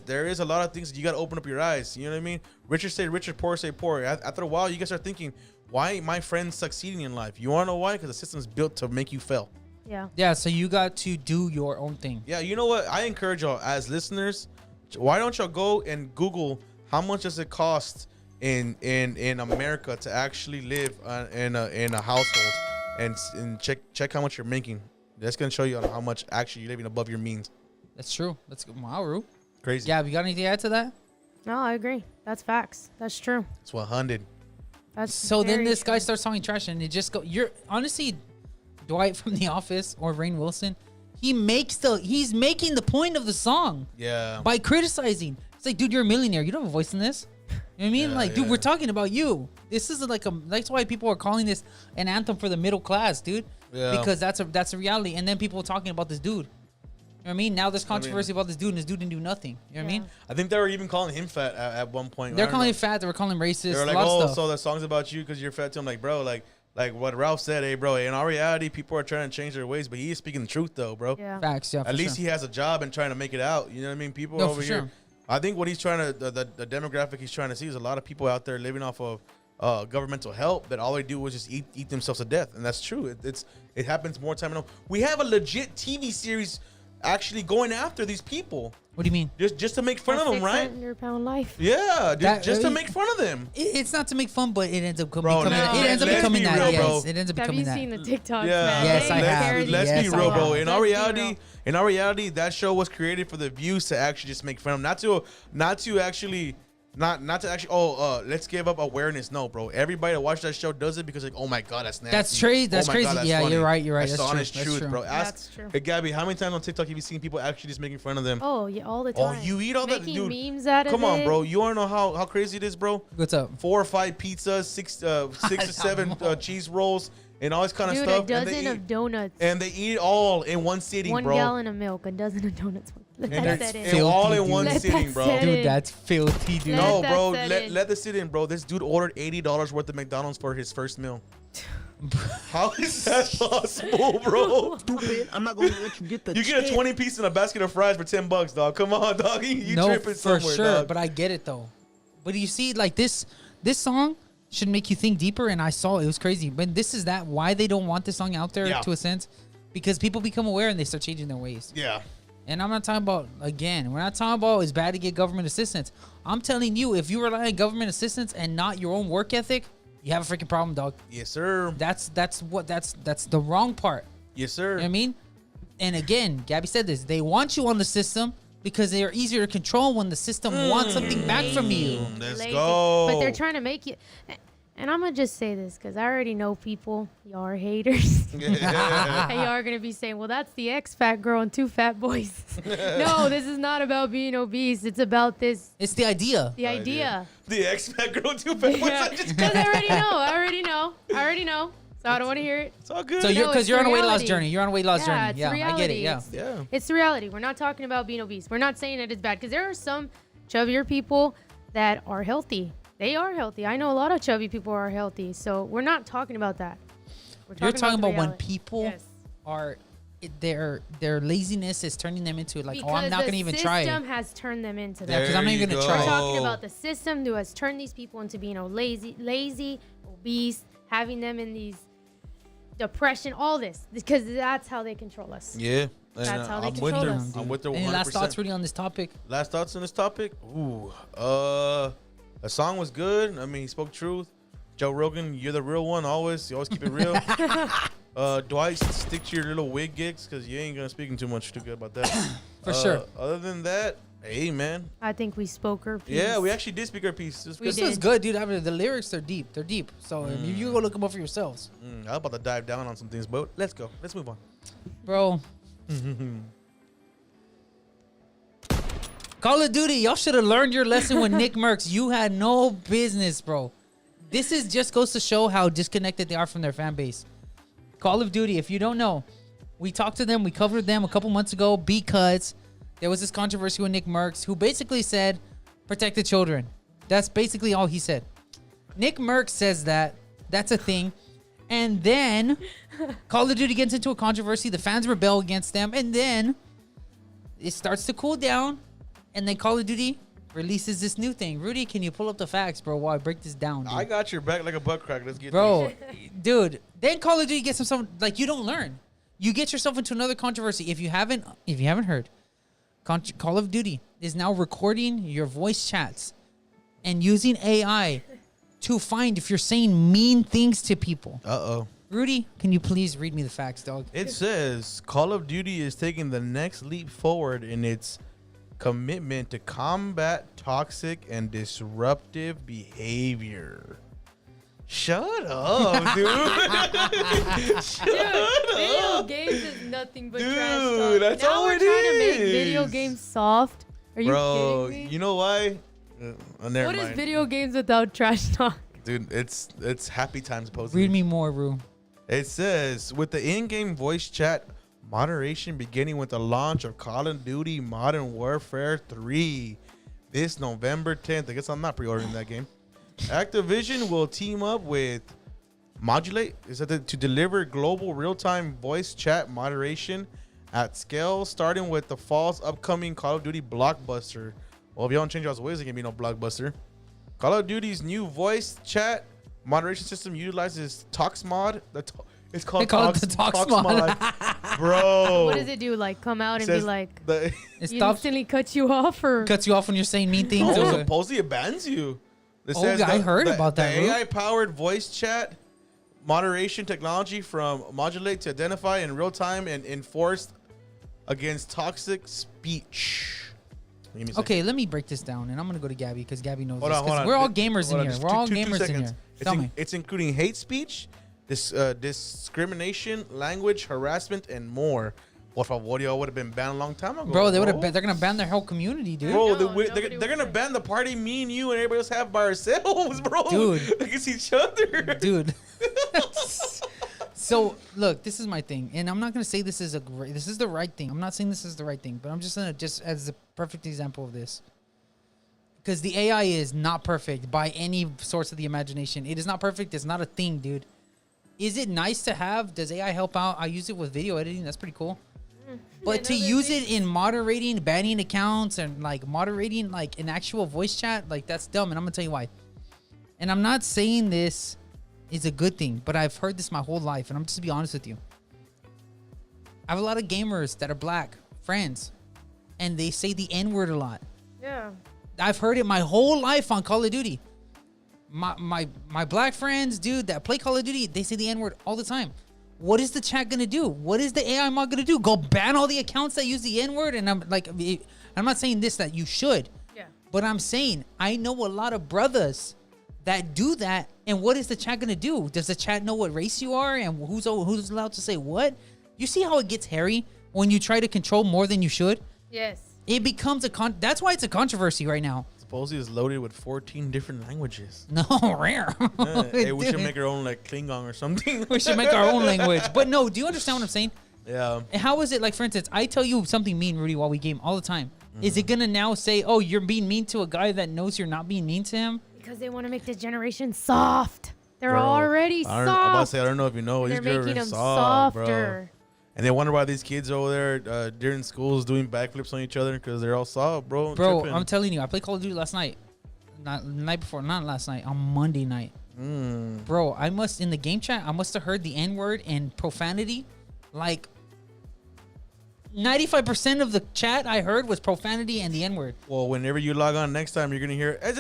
there is a lot of things that you got to open up your eyes. You know what I mean? Richer say richer, poor say poor. After a while, you guys start thinking, why ain't my friends succeeding in life? You want to know why? Because the system's built to make you fail. Yeah. Yeah, so you got to do your own thing. Yeah, you know what? I encourage y'all as listeners, why don't y'all go and Google how much does it cost in America to actually live in a household and check how much you're making. That's gonna show you how much actually you're living above your means. That's true. That's wow, Rue. Crazy. Yeah, you got anything to add to that? No, I agree. That's facts. That's true. It's 100. That's So then very this guy true. starts talking trash, and it just go. You're honestly, Dwight from The Office or Rainn Wilson. He's making the point of the song Yeah. by criticizing. It's like, dude, you're a millionaire. You don't have a voice in this. You know what I mean? Yeah, like, dude, yeah. we're talking about you. This is like that's why people are calling this an anthem for the middle class, dude. Yeah. Because that's a reality. And then people are talking about this dude. You know what I mean? Now there's controversy about this dude, and this dude didn't do nothing. You know what I mean? I think they were even calling him fat at one point. They're I don't calling know. him fat. They were calling him racist. They were a like, lot oh, of stuff. so the song's about you because you're fat too. I'm like, bro, like what Ralph said, hey, bro, in our reality, people are trying to change their ways, but he is speaking the truth, though, bro. Yeah. Facts, yeah. At least he has a job and trying to make it out. You know what I mean? People No, over for here. sure. I think what he's trying to, the demographic he's trying to see is a lot of people out there living off of governmental help that all they do is just eat themselves to death. And that's true. It happens more time than not. We have a legit TV series actually going after these people. What do you mean? Just to make fun of them, right? £600 life. Yeah, That- just to make fun of them. It's not to make fun, but it ends up Bro, becoming. no, It ends up let's becoming be that. real, Yes, bro. it ends up Have becoming you that. seen the TikToks, Yeah, man? Yes, I have. Let's Yes, be I real, bro. have. In our reality, that show was created for the views to actually just make fun of them, not to actually. Let's give up awareness. No, bro. Everybody that watches that show does it because like, oh my god, that's nasty. That's crazy. That's Oh my crazy. God, that's Yeah, funny. you're right. You're right. That's That's the true. honest That's truth, true. bro. That's true. Hey, Gabby, how many times on TikTok have you seen people actually just making fun of them? Oh, yeah, all the Oh, time. you eat all that, Making dude. memes out of Come on, it. bro. You wanna know how crazy it is, bro? What's up? 4 or 5 pizzas, six to 7 cheese rolls, and all this kind of Dude, stuff. a dozen of donuts. and they eat it all in one sitting, 1 bro. gallon of milk, a dozen of donuts. Let And that that's set and in. all Filthy, in one dude. Let sitting, that bro. set in. Dude, that's filthy, dude. Let No, that bro. set Let in. this sit in, bro. This dude ordered $80 worth of McDonald's for his first meal. How is that possible, bro? Stupid. I'm not gonna let you get the You get a chance. 20 piece and a basket of fries for $10, dog. Come on, dog. You No, tripping for somewhere, sure. dog. But I get it though. But you see, like this song should make you think deeper. And I saw it was crazy. But this is why they don't want this song out there Yeah. to a sense, because people become aware and they start changing their ways. Yeah. And I'm not talking about, again, we're not talking about it's bad to get government assistance. I'm telling you, if you rely on government assistance and not your own work ethic, you have a freaking problem, dog. Yes, sir. That's the wrong part. Yes, sir. You know what I mean? And again, Gabby said this. They want you on the system because they are easier to control when the system wants something back from you. Let's Lazy. go. But they're trying to make you. And I'm going to just say this because I already know people. Y'all are haters. And y'all are going to be saying, well, that's the X-Fat girl and 2 fat boys. No, this is not about being obese. It's about this. It's the idea. The idea. The X-Fat girl too fat. Yeah. Because I already know. So I don't want to hear it. It's all good. So No, because it's you're on a weight loss reality. journey. You're on a weight loss Yeah, journey. it's Yeah, I get it. reality. Yeah. It's- yeah. It's the reality. We're not talking about being obese. We're not saying that it's bad because there are some chubbier people that are healthy. They are healthy. I know a lot of chubby people are healthy. So we're not talking about that. We're You're talking the about when reality. people Yes. are their laziness is turning them into like, Because oh, I'm not the gonna even try system it. has turned them into that. Yeah, 'cause I'm not There even you gonna try We're it. talking about the system who has turned these people into being lazy, obese, having them in these depression, all this because that's how they control us. Yeah. And, That's how they I'm with control her. us. I'm with her 100%. Any last thoughts, Rudy, on this topic? Last thoughts on this topic? Ooh, the song was good. I mean, he spoke truth. Joe Rogan, you're the real one. Always, you always keep it real. Dwight, stick to your little wig gigs because you ain't gonna speaking too much too good about that. For sure. Other than that, hey man. I think we spoke our piece. Yeah, we actually did speak our piece. We This did. is good, dude. I mean, the lyrics are deep. They're deep. So you go look them up for yourselves, I was about to dive down on some things, but let's go. Let's move on. bro. Call of Duty, y'all should have learned your lesson with Nick Merckx. You had no business, bro. This is just goes to show how disconnected they are from their fan base. Call of Duty, if you don't know, we talked to them, we covered them a couple months ago because there was this controversy with Nick Merckx, who basically said, protect the children. That's basically all he said. Nick Merckx says that. That's a thing. And then Call of Duty gets into a controversy. The fans rebel against them. And then it starts to cool down. And then Call of Duty releases this new thing. Rudy, can you pull up the facts, bro, while I break this down, dude? I got your back like a butt crack. Let's get Bro, dude, then Call of Duty gets some like you don't learn. You get yourself into another controversy. If you haven't heard, Call of Duty is now recording your voice chats and using AI to find if you're saying mean things to people. Uh-oh. Rudy, can you please read me the facts, dog? It says Call of Duty is taking the next leap forward in its commitment to combat toxic and disruptive behavior. Shut up, dude. Video games is nothing but trash talk. Dude, that's now all we're it trying to make is. video games soft. Are you Bro, kidding me? you know why? Never What mind. is video games without trash talk? Dude, it's happy times supposedly. Read me more, Ru. It says, with the in-game voice chat moderation beginning with the launch of Call of Duty Modern Warfare 3 this November 10th. I guess I'm not pre-ordering that game. Activision will team up with Modulate to deliver global real-time voice chat moderation at scale, starting with the fall's upcoming Call of Duty blockbuster. Well, if you don't change y'all's ways, it can be no blockbuster. Call of Duty's new voice chat moderation system utilizes ToxMod. It's called They call it the ToxMod. Bro. What does it do? Like come out and be Says like, the, It you stops, instantly cut you off, or cuts you off when you're saying mean things. no, or- supposedly it bans you. It Oh, says I heard about that, The Ru. AI-powered voice chat moderation technology from Modulate to identify in real time and enforce against toxic speech. Give me a second. Okay, let me break this down, and I'm gonna go to Gabby because Gabby knows Hold this. on, hold 'Cause on. we're all gamers Hold on, in here. just We're all two gamers in seconds. here. Tell me. It's including hate speech, discrimination, language, harassment, and more. Por favor, y'all would have been banned a long time ago. Bro, they would have. They're gonna ban their whole community, dude. Bro, No, they're nobody gonna would. ban the party me and you and everybody else have by ourselves, bro. Dude. Against each other. Dude. So look, this is my thing, and I'm not gonna say this is this is the right thing. I'm not saying this is the right thing, but I'm just gonna as a perfect example of this. Because the AI is not perfect by any source of the imagination. It is not perfect. It's not a thing, dude. Is it nice to have? Does AI help out? I use it with video editing. That's pretty cool. But to Another use thing- it in moderating, banning accounts, and like moderating like an actual voice chat, like that's dumb. And I'm gonna tell you why. And I'm not saying this is a good thing, but I've heard this my whole life, and I'm just to be honest with you. I have a lot of gamers that are black friends, and they say the N-word a lot. yeah. I've heard it my whole life on Call of Duty. My black friends, dude, that play Call of Duty, they say the N-word all the time. What is the chat gonna do? What is the AI mod gonna do? Go ban all the accounts that use the N-word? And I'm like, I'm not saying this that you should, Yeah. but I'm saying I know a lot of brothers that do that. And what is the chat gonna do? Does the chat know what race you are and who's allowed to say what? You see how it gets hairy when you try to control more than you should? Yes. It becomes that's why it's a controversy right now. Supposedly it's loaded with 14 different languages. No, rare. Hey, we should Dude, make our own like Klingon or something. we should make our own language. But no, do you understand what I'm saying? Yeah. And how is it like, for instance, I tell you something mean, Rudy, while we game all the time. Is it gonna now say, oh, you're being mean to a guy that knows you're not being mean to him? Because they want to make this generation soft. They're Bro, already I'm about to soft. say, I don't know if you know, They're these girls making are them soft, bro. softer. And they wonder why these kids over there during schools doing backflips on each other because they're all soft, bro. Bro, tripping. I'm telling you, I played Call of Duty last night. Not the night before, not last night, on Monday night. Bro, in the game chat, I must have heard the N-word and profanity like 95% of the chat I heard was profanity and the N-word. Well, whenever you log on next time, you're gonna hear it's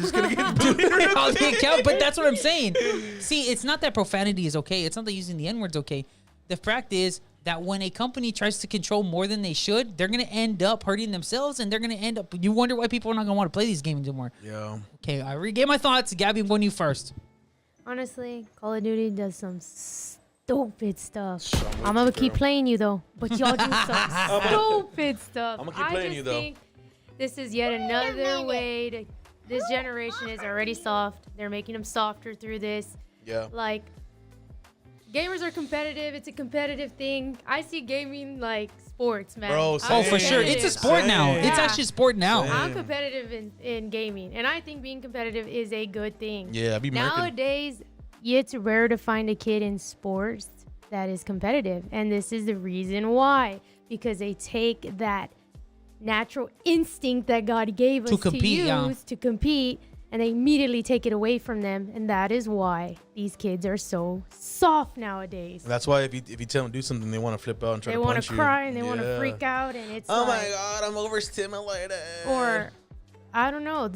just gonna get booted. I'll take out, but that's what I'm saying. See, it's not that profanity is okay. It's not that using the N-word's okay. The fact is that when a company tries to control more than they should, they're gonna end up hurting themselves, and they're gonna end up. You wonder why people are not gonna want to play these games anymore. Yeah. Okay, I regave my thoughts. Gabby, when you first. Honestly, Call of Duty does some stupid stuff. I'm gonna keep playing you though, but y'all do some stupid stuff. I'm gonna keep playing you though. Think this is yet another way to. This generation is already soft. They're making them softer through this. Yeah. Like, gamers are competitive. It's a competitive thing. I see gaming like sports, man. Bro, I'm same. Oh, for sure. It's a sport Same. now. It's Yeah. actually a sport now. Same. I'm competitive in gaming, and I think being competitive is a good thing. Yeah, be American. Nowadays, it's rare to find a kid in sports that is competitive, and this is the reason why. Because they take that natural instinct that God gave us to compete, use yeah. to compete, and they immediately take it away from them, and that is why these kids are so soft nowadays. That's why if you tell them to do something, they want to flip out and try They to want punch to you. cry and they want to Yeah. freak out, and it's Oh like, my God, I'm overstimulated. or I don't know,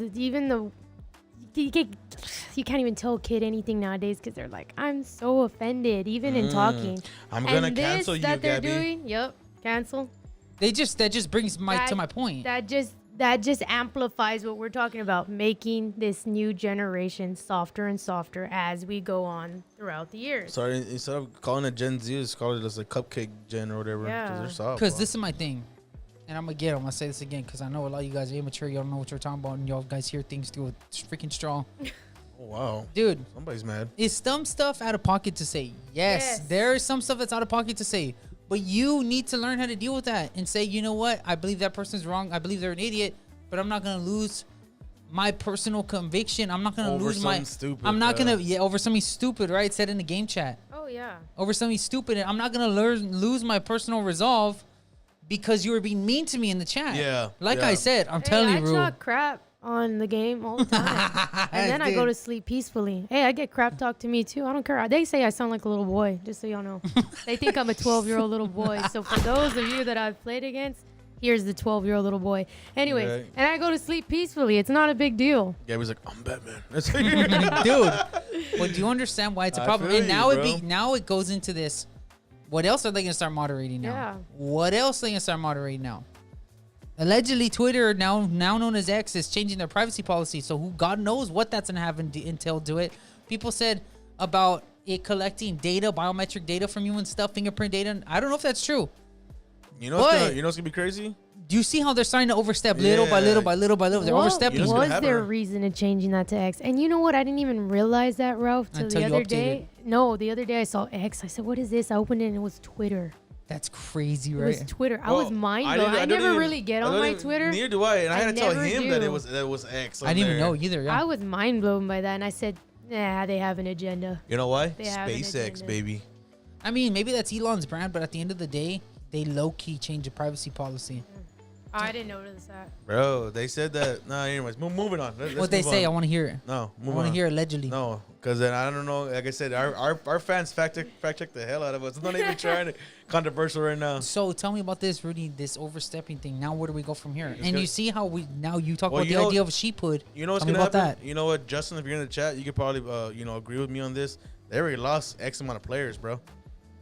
you can't even tell a kid anything nowadays because they're like, I'm so offended, even in talking. I'm gonna And cancel this you, that they're Gabby. doing, yep, cancel. That just brings to my point. That just amplifies what we're talking about, making this new generation softer and softer as we go on throughout the years. Sorry, instead of calling it Gen Z, just call it as a cupcake gen or whatever. Yeah. Because they're soft. Because bro. this is my thing. And I'm gonna say this again because I know a lot of you guys are immature. You don't know what you're talking about, and y'all guys hear things through a freaking straw. Oh, wow. Dude, Somebody's mad. is some stuff out of pocket to say? Yes, there is some stuff that's out of pocket to say. But you need to learn how to deal with that and say, you know what? I believe that person's wrong. I believe they're an idiot, but I'm not going to lose my personal conviction. I'm not going to Over lose my... something stupid, I'm not yeah. going to... over something stupid, right? Said in the game chat. Oh yeah. Over something stupid. I'm not going to lose my personal resolve because you were being mean to me in the chat. Yeah, Like yeah. I said, I'm Hey, telling I you, Rue. talk crap on the game all the time, and then I go to sleep peacefully. Hey, I get crap talked to me too. I don't care. They say I sound like a little boy, just so y'all know. They think I'm a 12-year-old little boy. So for those of you that I've played against, here's the 12-year-old little boy. Anyways, Right. and I go to sleep peacefully. It's not a big deal. Gabby's like, I'm Batman. Dude, well, do you understand why it's a I problem? feel And you, now bro. now it goes into this. What else are they gonna start moderating now? Yeah. What else are they gonna start moderating now? Allegedly, Twitter, now known as X, is changing their privacy policy. So who God knows what that's gonna have until do it. People said about it collecting data, biometric data from you and stuff, fingerprint data. I don't know if that's true. You know what's But- gonna be crazy? Do you see how they're starting to overstep little by little by little by little? They're What overstepping. You know what's was gonna their happen? reason of changing that to X? And you know what? I didn't even realize that, Ralph, till Until the you other updated. day. No, the other day I saw X. I said, what is this? I opened it and it was Twitter. That's crazy, It right? was Twitter. I was Well, mind I blown. didn't- I don't never even- really get I on don't my even- Twitter. Neither do I. And I had to tell never him that do. it was X. I didn't even know either. Yeah. I was mind blown by that, and I said, "Nah, they have an agenda." You know why? They have an SpaceX, agenda. baby. I mean, maybe that's Elon's brand, but at the end of the day, they low key change the privacy policy. I didn't notice that. Bro, they said that. Nah, anyways, moving on. Let's What they move say, I on. want to hear it. No, I move want on. to hear allegedly. No, because then I don't know. Like I said, our fans fact check the hell out of us. I'm not even trying to controversial right now. So tell me about this, Rudy, this overstepping thing. Now where do we go from here? It's And gonna- you see how you talk Well, about you the know- idea of a sheephood. You know what's Tell me gonna about happen? that. You know what, Justin? If you're in the chat, you could probably agree with me on this. They already lost X amount of players, bro.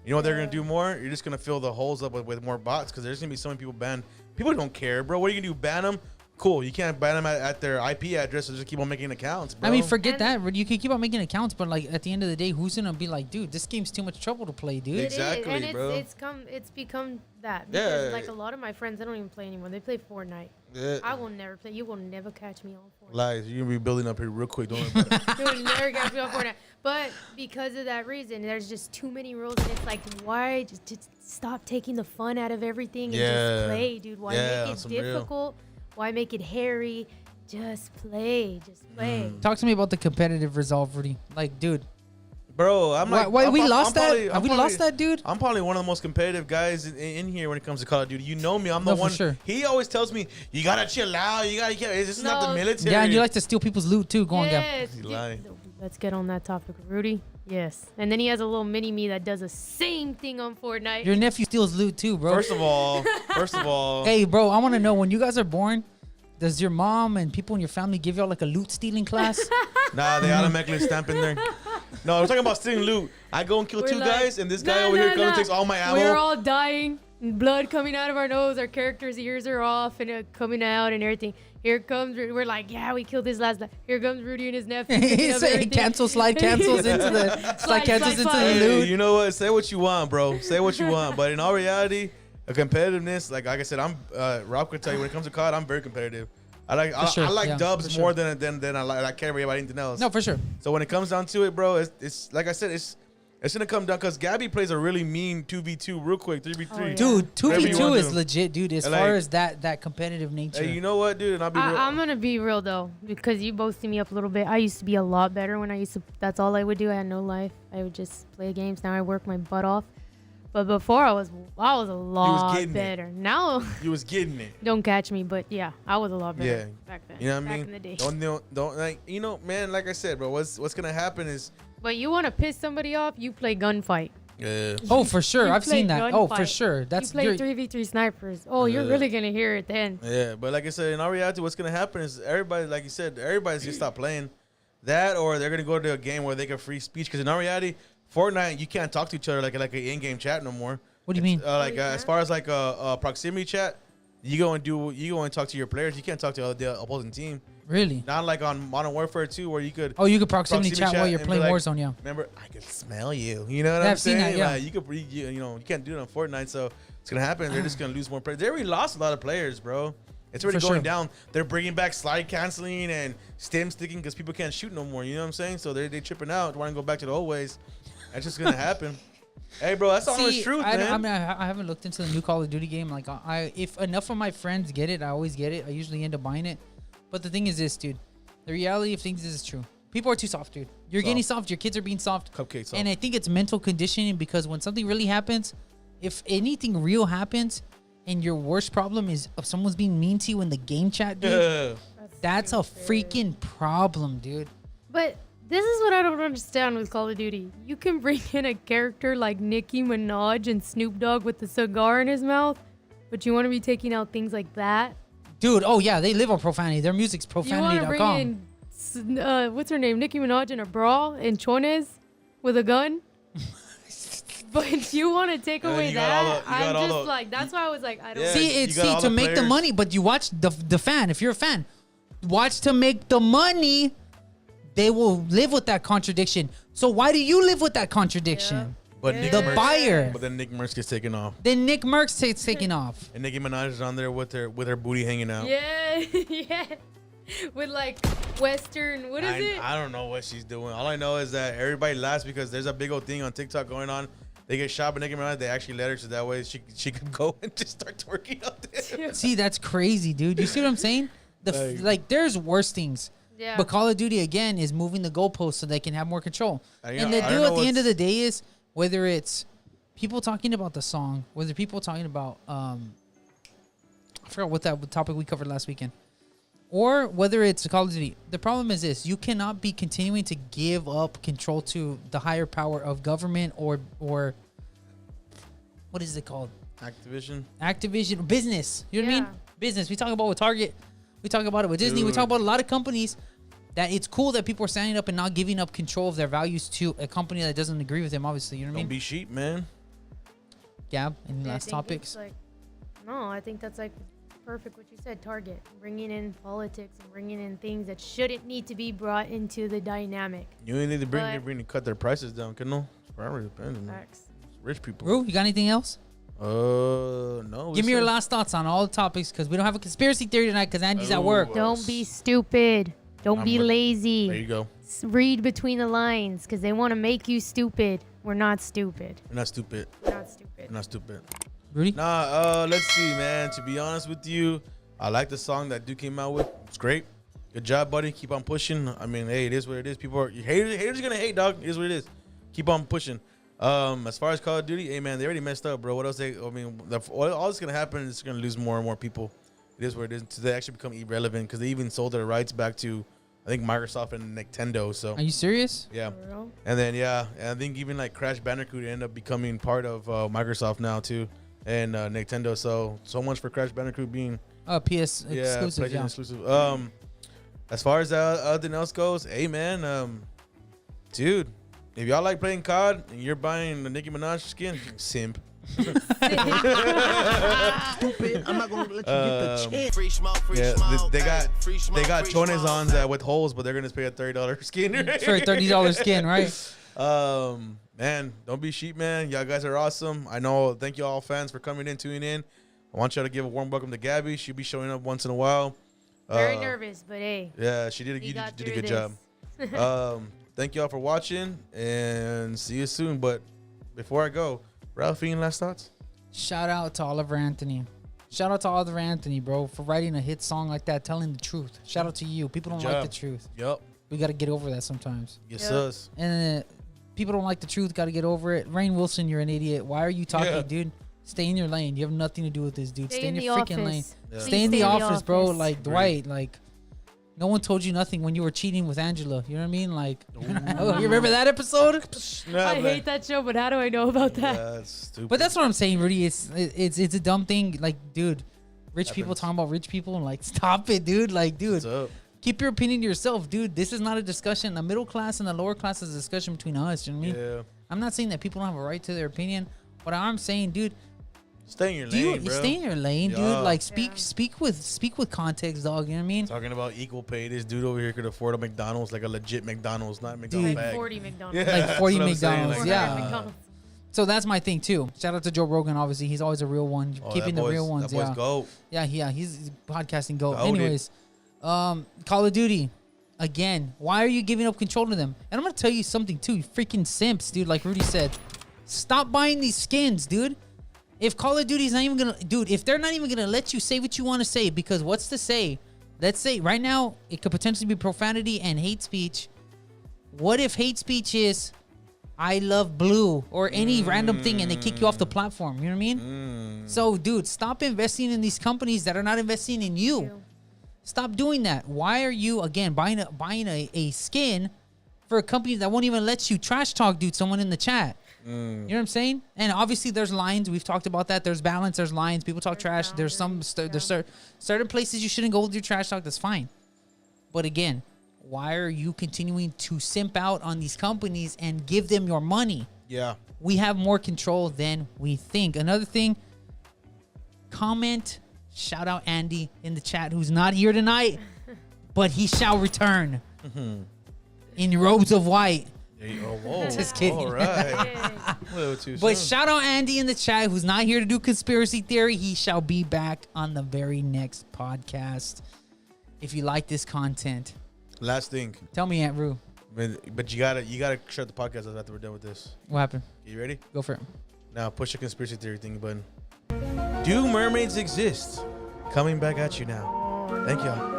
You know what they're gonna do more? You're just gonna fill the holes up with more bots because there's gonna be so many people banned. People don't care, bro. What are you gonna do? Ban them? Cool. You can't ban them at their IP address, so just keep on making accounts, bro. I mean, forget And- that. Rudy. You can keep on making accounts, but like at the end of the day, who's gonna be like, dude, this game's too much trouble to play, dude? Exactly, it is, and bro. it's become that. Because Yeah. like a lot of my friends, they don't even play anymore. They play Fortnite. Yeah. I will never play. You will never catch me on Fortnite. Lies. You're gonna be building up here real quick. Don't worry about it. You will never catch me on Fortnite. But because of that reason, there's just too many rules, and it's like, why just stop taking the fun out of everything and Yeah. just play, dude? Why Yeah, make it some real. difficult? Why make it hairy? Just play. Just play. Talk to me about the competitive resolve, Rudy. Like, dude, Bro, I'm like, why I'm we prob- lost I'm that? probably- Have I'm we probably- lost that, dude? I'm probably one of the most competitive guys in here when it comes to Call of Duty. You know me. I'm No, the for one. sure. He always tells me, you gotta chill out. You gotta. This is not the No. military. Yeah, and you like to steal people's loot too. Go on, Gab. Yes. You lying. Let's get on that topic. Rudy? Yes. And then he has a little mini me that does the same thing on Fortnite. Your nephew steals loot too, bro. First of all, Hey, bro, I want to know, when you guys are born, does your mom and people in your family give y'all like a loot stealing class? nah, they automatically stamp in there. No, we're talking about stealing loot. I go and kill We're two like, guys, and this guy over here comes and takes all my ammo. We're all dying. Blood coming out of our nose. Our characters' ears are off and coming out and everything. Here comes, we're like, yeah, we killed this last guy. Here comes Rudy and his nephew. Slide cancels into the Hey, loot. you know what? Say what you want, bro. Say what you want. But in all reality, a competitiveness, like I said, Ralf could tell you when it comes to COD, I'm very competitive. I like dubs more than I care about anything else. No, for sure. So when it comes down to it, bro, it's like I said, it's gonna come down because Gabby plays a really mean 2v2 real quick, 3v3. Oh, yeah. Dude, Whatever you 2v2 wanna is do. legit, dude, as far as that competitive nature. Hey, you know what, dude? And I'll be real. I'm going to be real, though, because you boasted me up a little bit. I used to be a lot better when that's all I would do. I had no life. I would just play games. Now I work my butt off. But before I was a lot better. Now You was getting it. don't catch me, but yeah, I was a lot better Yeah. back then. You know what I back mean? in the day. Don't like, you know, man, like I said, bro, what's gonna happen is But you want to piss somebody off, you play gunfight. Oh, for sure. You I've play seen that. Oh, for gunfight. sure. That's You play 3v3 snipers. Oh, you're really going to hear it then. yeah, but like I said, in all reality, what's gonna happen is everybody, like you said, everybody's gonna stop playing that, or they're gonna go to a game where they can free speech. Because in all reality, Fortnite, you can't talk to each other like an in-game chat no more. What do you mean? As far as like a proximity chat, you go and talk to your players. You can't talk to the opposing team. Really? Not like on Modern Warfare 2 where you could. Oh, you could proximity chat while you're and playing be like, Warzone, yeah. Remember, I could smell you. You know what Yeah, I'm I've seen saying? that, yeah. Like, you can't do it on Fortnite, so it's gonna happen. They're just gonna lose more players. They already lost a lot of players, bro. It's already For going sure. down. They're bringing back slide canceling and stim sticking because people can't shoot no more. You know what I'm saying? So they tripping out, wanting to go back to the old ways. That's just gonna happen. Hey, bro, that's the honest truth, man. I haven't looked into the new Call of Duty game. Like, if enough of my friends get it, I always get it. I usually end up buying it. But the thing is this, dude. The reality of things is true. People are too soft, dude. You're getting soft. Your kids are being soft. Cupcakes. And I think it's mental conditioning because when something really happens, if anything real happens, and your worst problem is if someone's being mean to you in the game chat, dude, that's a freaking problem, dude. But this is what I don't understand with Call of Duty. You can bring in a character like Nicki Minaj and Snoop Dogg with the cigar in his mouth, but you want to be taking out things like that? Dude, oh yeah, they live on profanity. Their music's You want to bring profanity.com. in, what's her name? Nicki Minaj in a bra and chones with a gun? But you want to take away that? I'm just like, that's why I was like, I don't Yeah. See, you got all to the make the players. money, but you watch the fan. If you're a fan, watch to make the money. They will live with that contradiction. So why do you live with that contradiction? But Yeah. Nick The Merckx- buyer. But then Nick Merckx gets taken off, Then Nick Merckx takes taking off. and Nicki Minaj is on there with her booty hanging out. Yeah, yeah. With like Western, what is it? I don't know what she's doing. All I know is that everybody laughs because there's a big old thing on TikTok going on. They get shot by Nicki Minaj. They actually let her so that way she could go and just start twerking out there. See, that's crazy, dude. You see what I'm saying? There's worse things. Yeah. But Call of Duty again is moving the goalposts so they can have more control. And the I don't deal know at the end of what's- the day is whether it's people talking about the song, whether people talking about I forgot what that topic we covered last weekend, or whether it's Call of Duty. The problem is this: you cannot be continuing to give up control to the higher power of government or what is it called? Activision, business. You know what I mean? Yeah. Business. We talk about with Target. We talk about it with Disney. We Dude. talk about a lot of companies that it's cool that people are standing up and not giving up control of their values to a company that doesn't agree with them, obviously. You know what I Don't mean? be sheep, man. Gab, any I last think topics? it's like, no, I think that's like perfect what you said. Target, bringing in politics and bringing in things that shouldn't need to be brought into the dynamic. You ain't need to But- bring to cut their prices down, can no? Forever depends, man. Facts. Rich people. Rue, you got anything else? No. Give me your last thoughts on all the topics because we don't have a conspiracy theory tonight because Andy's at work. Don't be stupid. Don't be There lazy. you go. Read between the lines because they want to make you stupid. We're not stupid. You're not stupid. We're not stupid. You're not stupid. Rudy? Nah, let's see, man. To be honest with you, I like the song that Duke came out with. It's great. Good job, buddy. Keep on pushing. I mean, hey, it is what it is. People are haters are gonna hate, dog. It is what it is. Keep on pushing. As far as Call of Duty, hey man, they already messed up, bro. What else? All that's gonna happen is gonna lose more and more people. It is what it is. So they actually become irrelevant because they even sold their rights back to I think Microsoft and Nintendo. So Are you serious? yeah, For real? and then and I think even like Crash Bandicoot ended up becoming part of Microsoft now too, and Nintendo. So much for Crash Bandicoot being PS exclusive. PlayStation Yeah. exclusive. As far as everything else goes, hey man, dude, if y'all like playing COD and you're buying the Nicki Minaj skin, simp. Stupid. I'm not gonna let you get the chance. Free smoke, free Yeah, smoke. they got free smoke, they got free chones smoke. on that with holes, but they're gonna pay a $30 skin. For a $30 skin, right? Man, don't be sheep, man. Y'all guys are awesome. I know. Thank you all fans for coming in, tuning in. I want y'all to give a warm welcome to Gabby. She'll be showing up once in a while. Very nervous, but hey. Yeah, she did. we You got did a through good this. job. Thank y'all for watching, and see you soon. But before I go, Ralph, any last thoughts? Shout out to Oliver Anthony. Shout out to Oliver Anthony, bro, for writing a hit song like that, telling the truth. Shout out to you. People don't Good like job. the truth. Yep. We got to get over that sometimes. Yes, Yep. sus. And people don't like the truth. Got to get over it. Rainn Wilson, you're an idiot. Why are you talking, Yeah. dude? Stay in your lane. You have nothing to do with this, dude. Stay in the your freaking lane. office. Yeah. Please Stay in the office, bro. office. Like Dwight, like no one told you nothing when you were cheating with Angela. You know what I mean? Like, oh, you remember that episode? I hate that show, but how do I know about that? That's stupid. But that's what I'm saying, Rudy. It's a dumb thing. Like, dude, rich people Happens. talking about rich people and like, stop it, dude. Like, dude, What's up? keep your opinion to yourself, dude. This is not a discussion. The middle class and the lower class is a discussion between us. You know what I mean? Yeah. I'm not saying that people don't have a right to their opinion. What I'm saying, dude, Stay in your do you lane, bro. stay in your lane, Yeah. dude? Like, Yeah. speak with context, dog. You know what I mean? Talking about equal pay. This dude over here could afford a McDonald's, like a legit McDonald's, not McDonald's Dude. bag. 40 McDonald's. Yeah, Like that's 40 what I'm saying, McDonald's, like, yeah. 400 McDonald's. So that's my thing too. Shout out to Joe Rogan. Obviously, he's always a real one, Oh, keeping that the boy's- real ones. That boy's Yeah. goat. Yeah, he's podcasting go. Goated. Anyways, Call of Duty, again. Why are you giving up control to them? And I'm gonna tell you something too. You freaking simps, dude. Like Rudy said, stop buying these skins, dude. If Call of Duty's not even gonna, dude, if they're not even gonna let you say what you want to say, because what's to say? Let's say right now it could potentially be profanity and hate speech. What if hate speech is I love blue or any random thing and they kick you off the platform? You know what I mean? So, dude, stop investing in these companies that are not investing in you. Stop doing that. Why are you again buying a skin for a company that won't even let you trash talk, dude? Someone in the chat. You know what I'm saying? And obviously, there's lines. We've talked about that. There's balance. There's lines. People talk trash. There's some. There's certain places you shouldn't go with your trash talk. That's fine. But again, why are you continuing to simp out on these companies and give them your money? Yeah. We have more control than we think. Another thing, comment, shout out Andy in the chat who's not here tonight, but he shall return in robes of white. Hey, oh, whoa. Just kidding. All right. Yeah. A little too But soon. shout out Andy in the chat who's not here to do conspiracy theory. He shall be back on the very next podcast. If you like this content, Last thing, tell me, Aunt Rue, but you gotta shut the podcast off after we're done with this. what happened? You ready? Go for it. Now push the conspiracy theory thing button. Do mermaids exist? Coming back at you now. Thank y'all.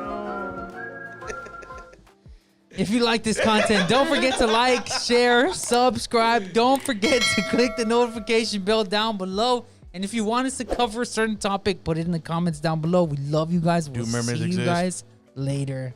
If you like this content, don't forget to like, share, subscribe. Don't forget to click the notification bell down below. And if you want us to cover a certain topic, put it in the comments down below. We love you guys. We'll Do mermaids see you exist? guys later.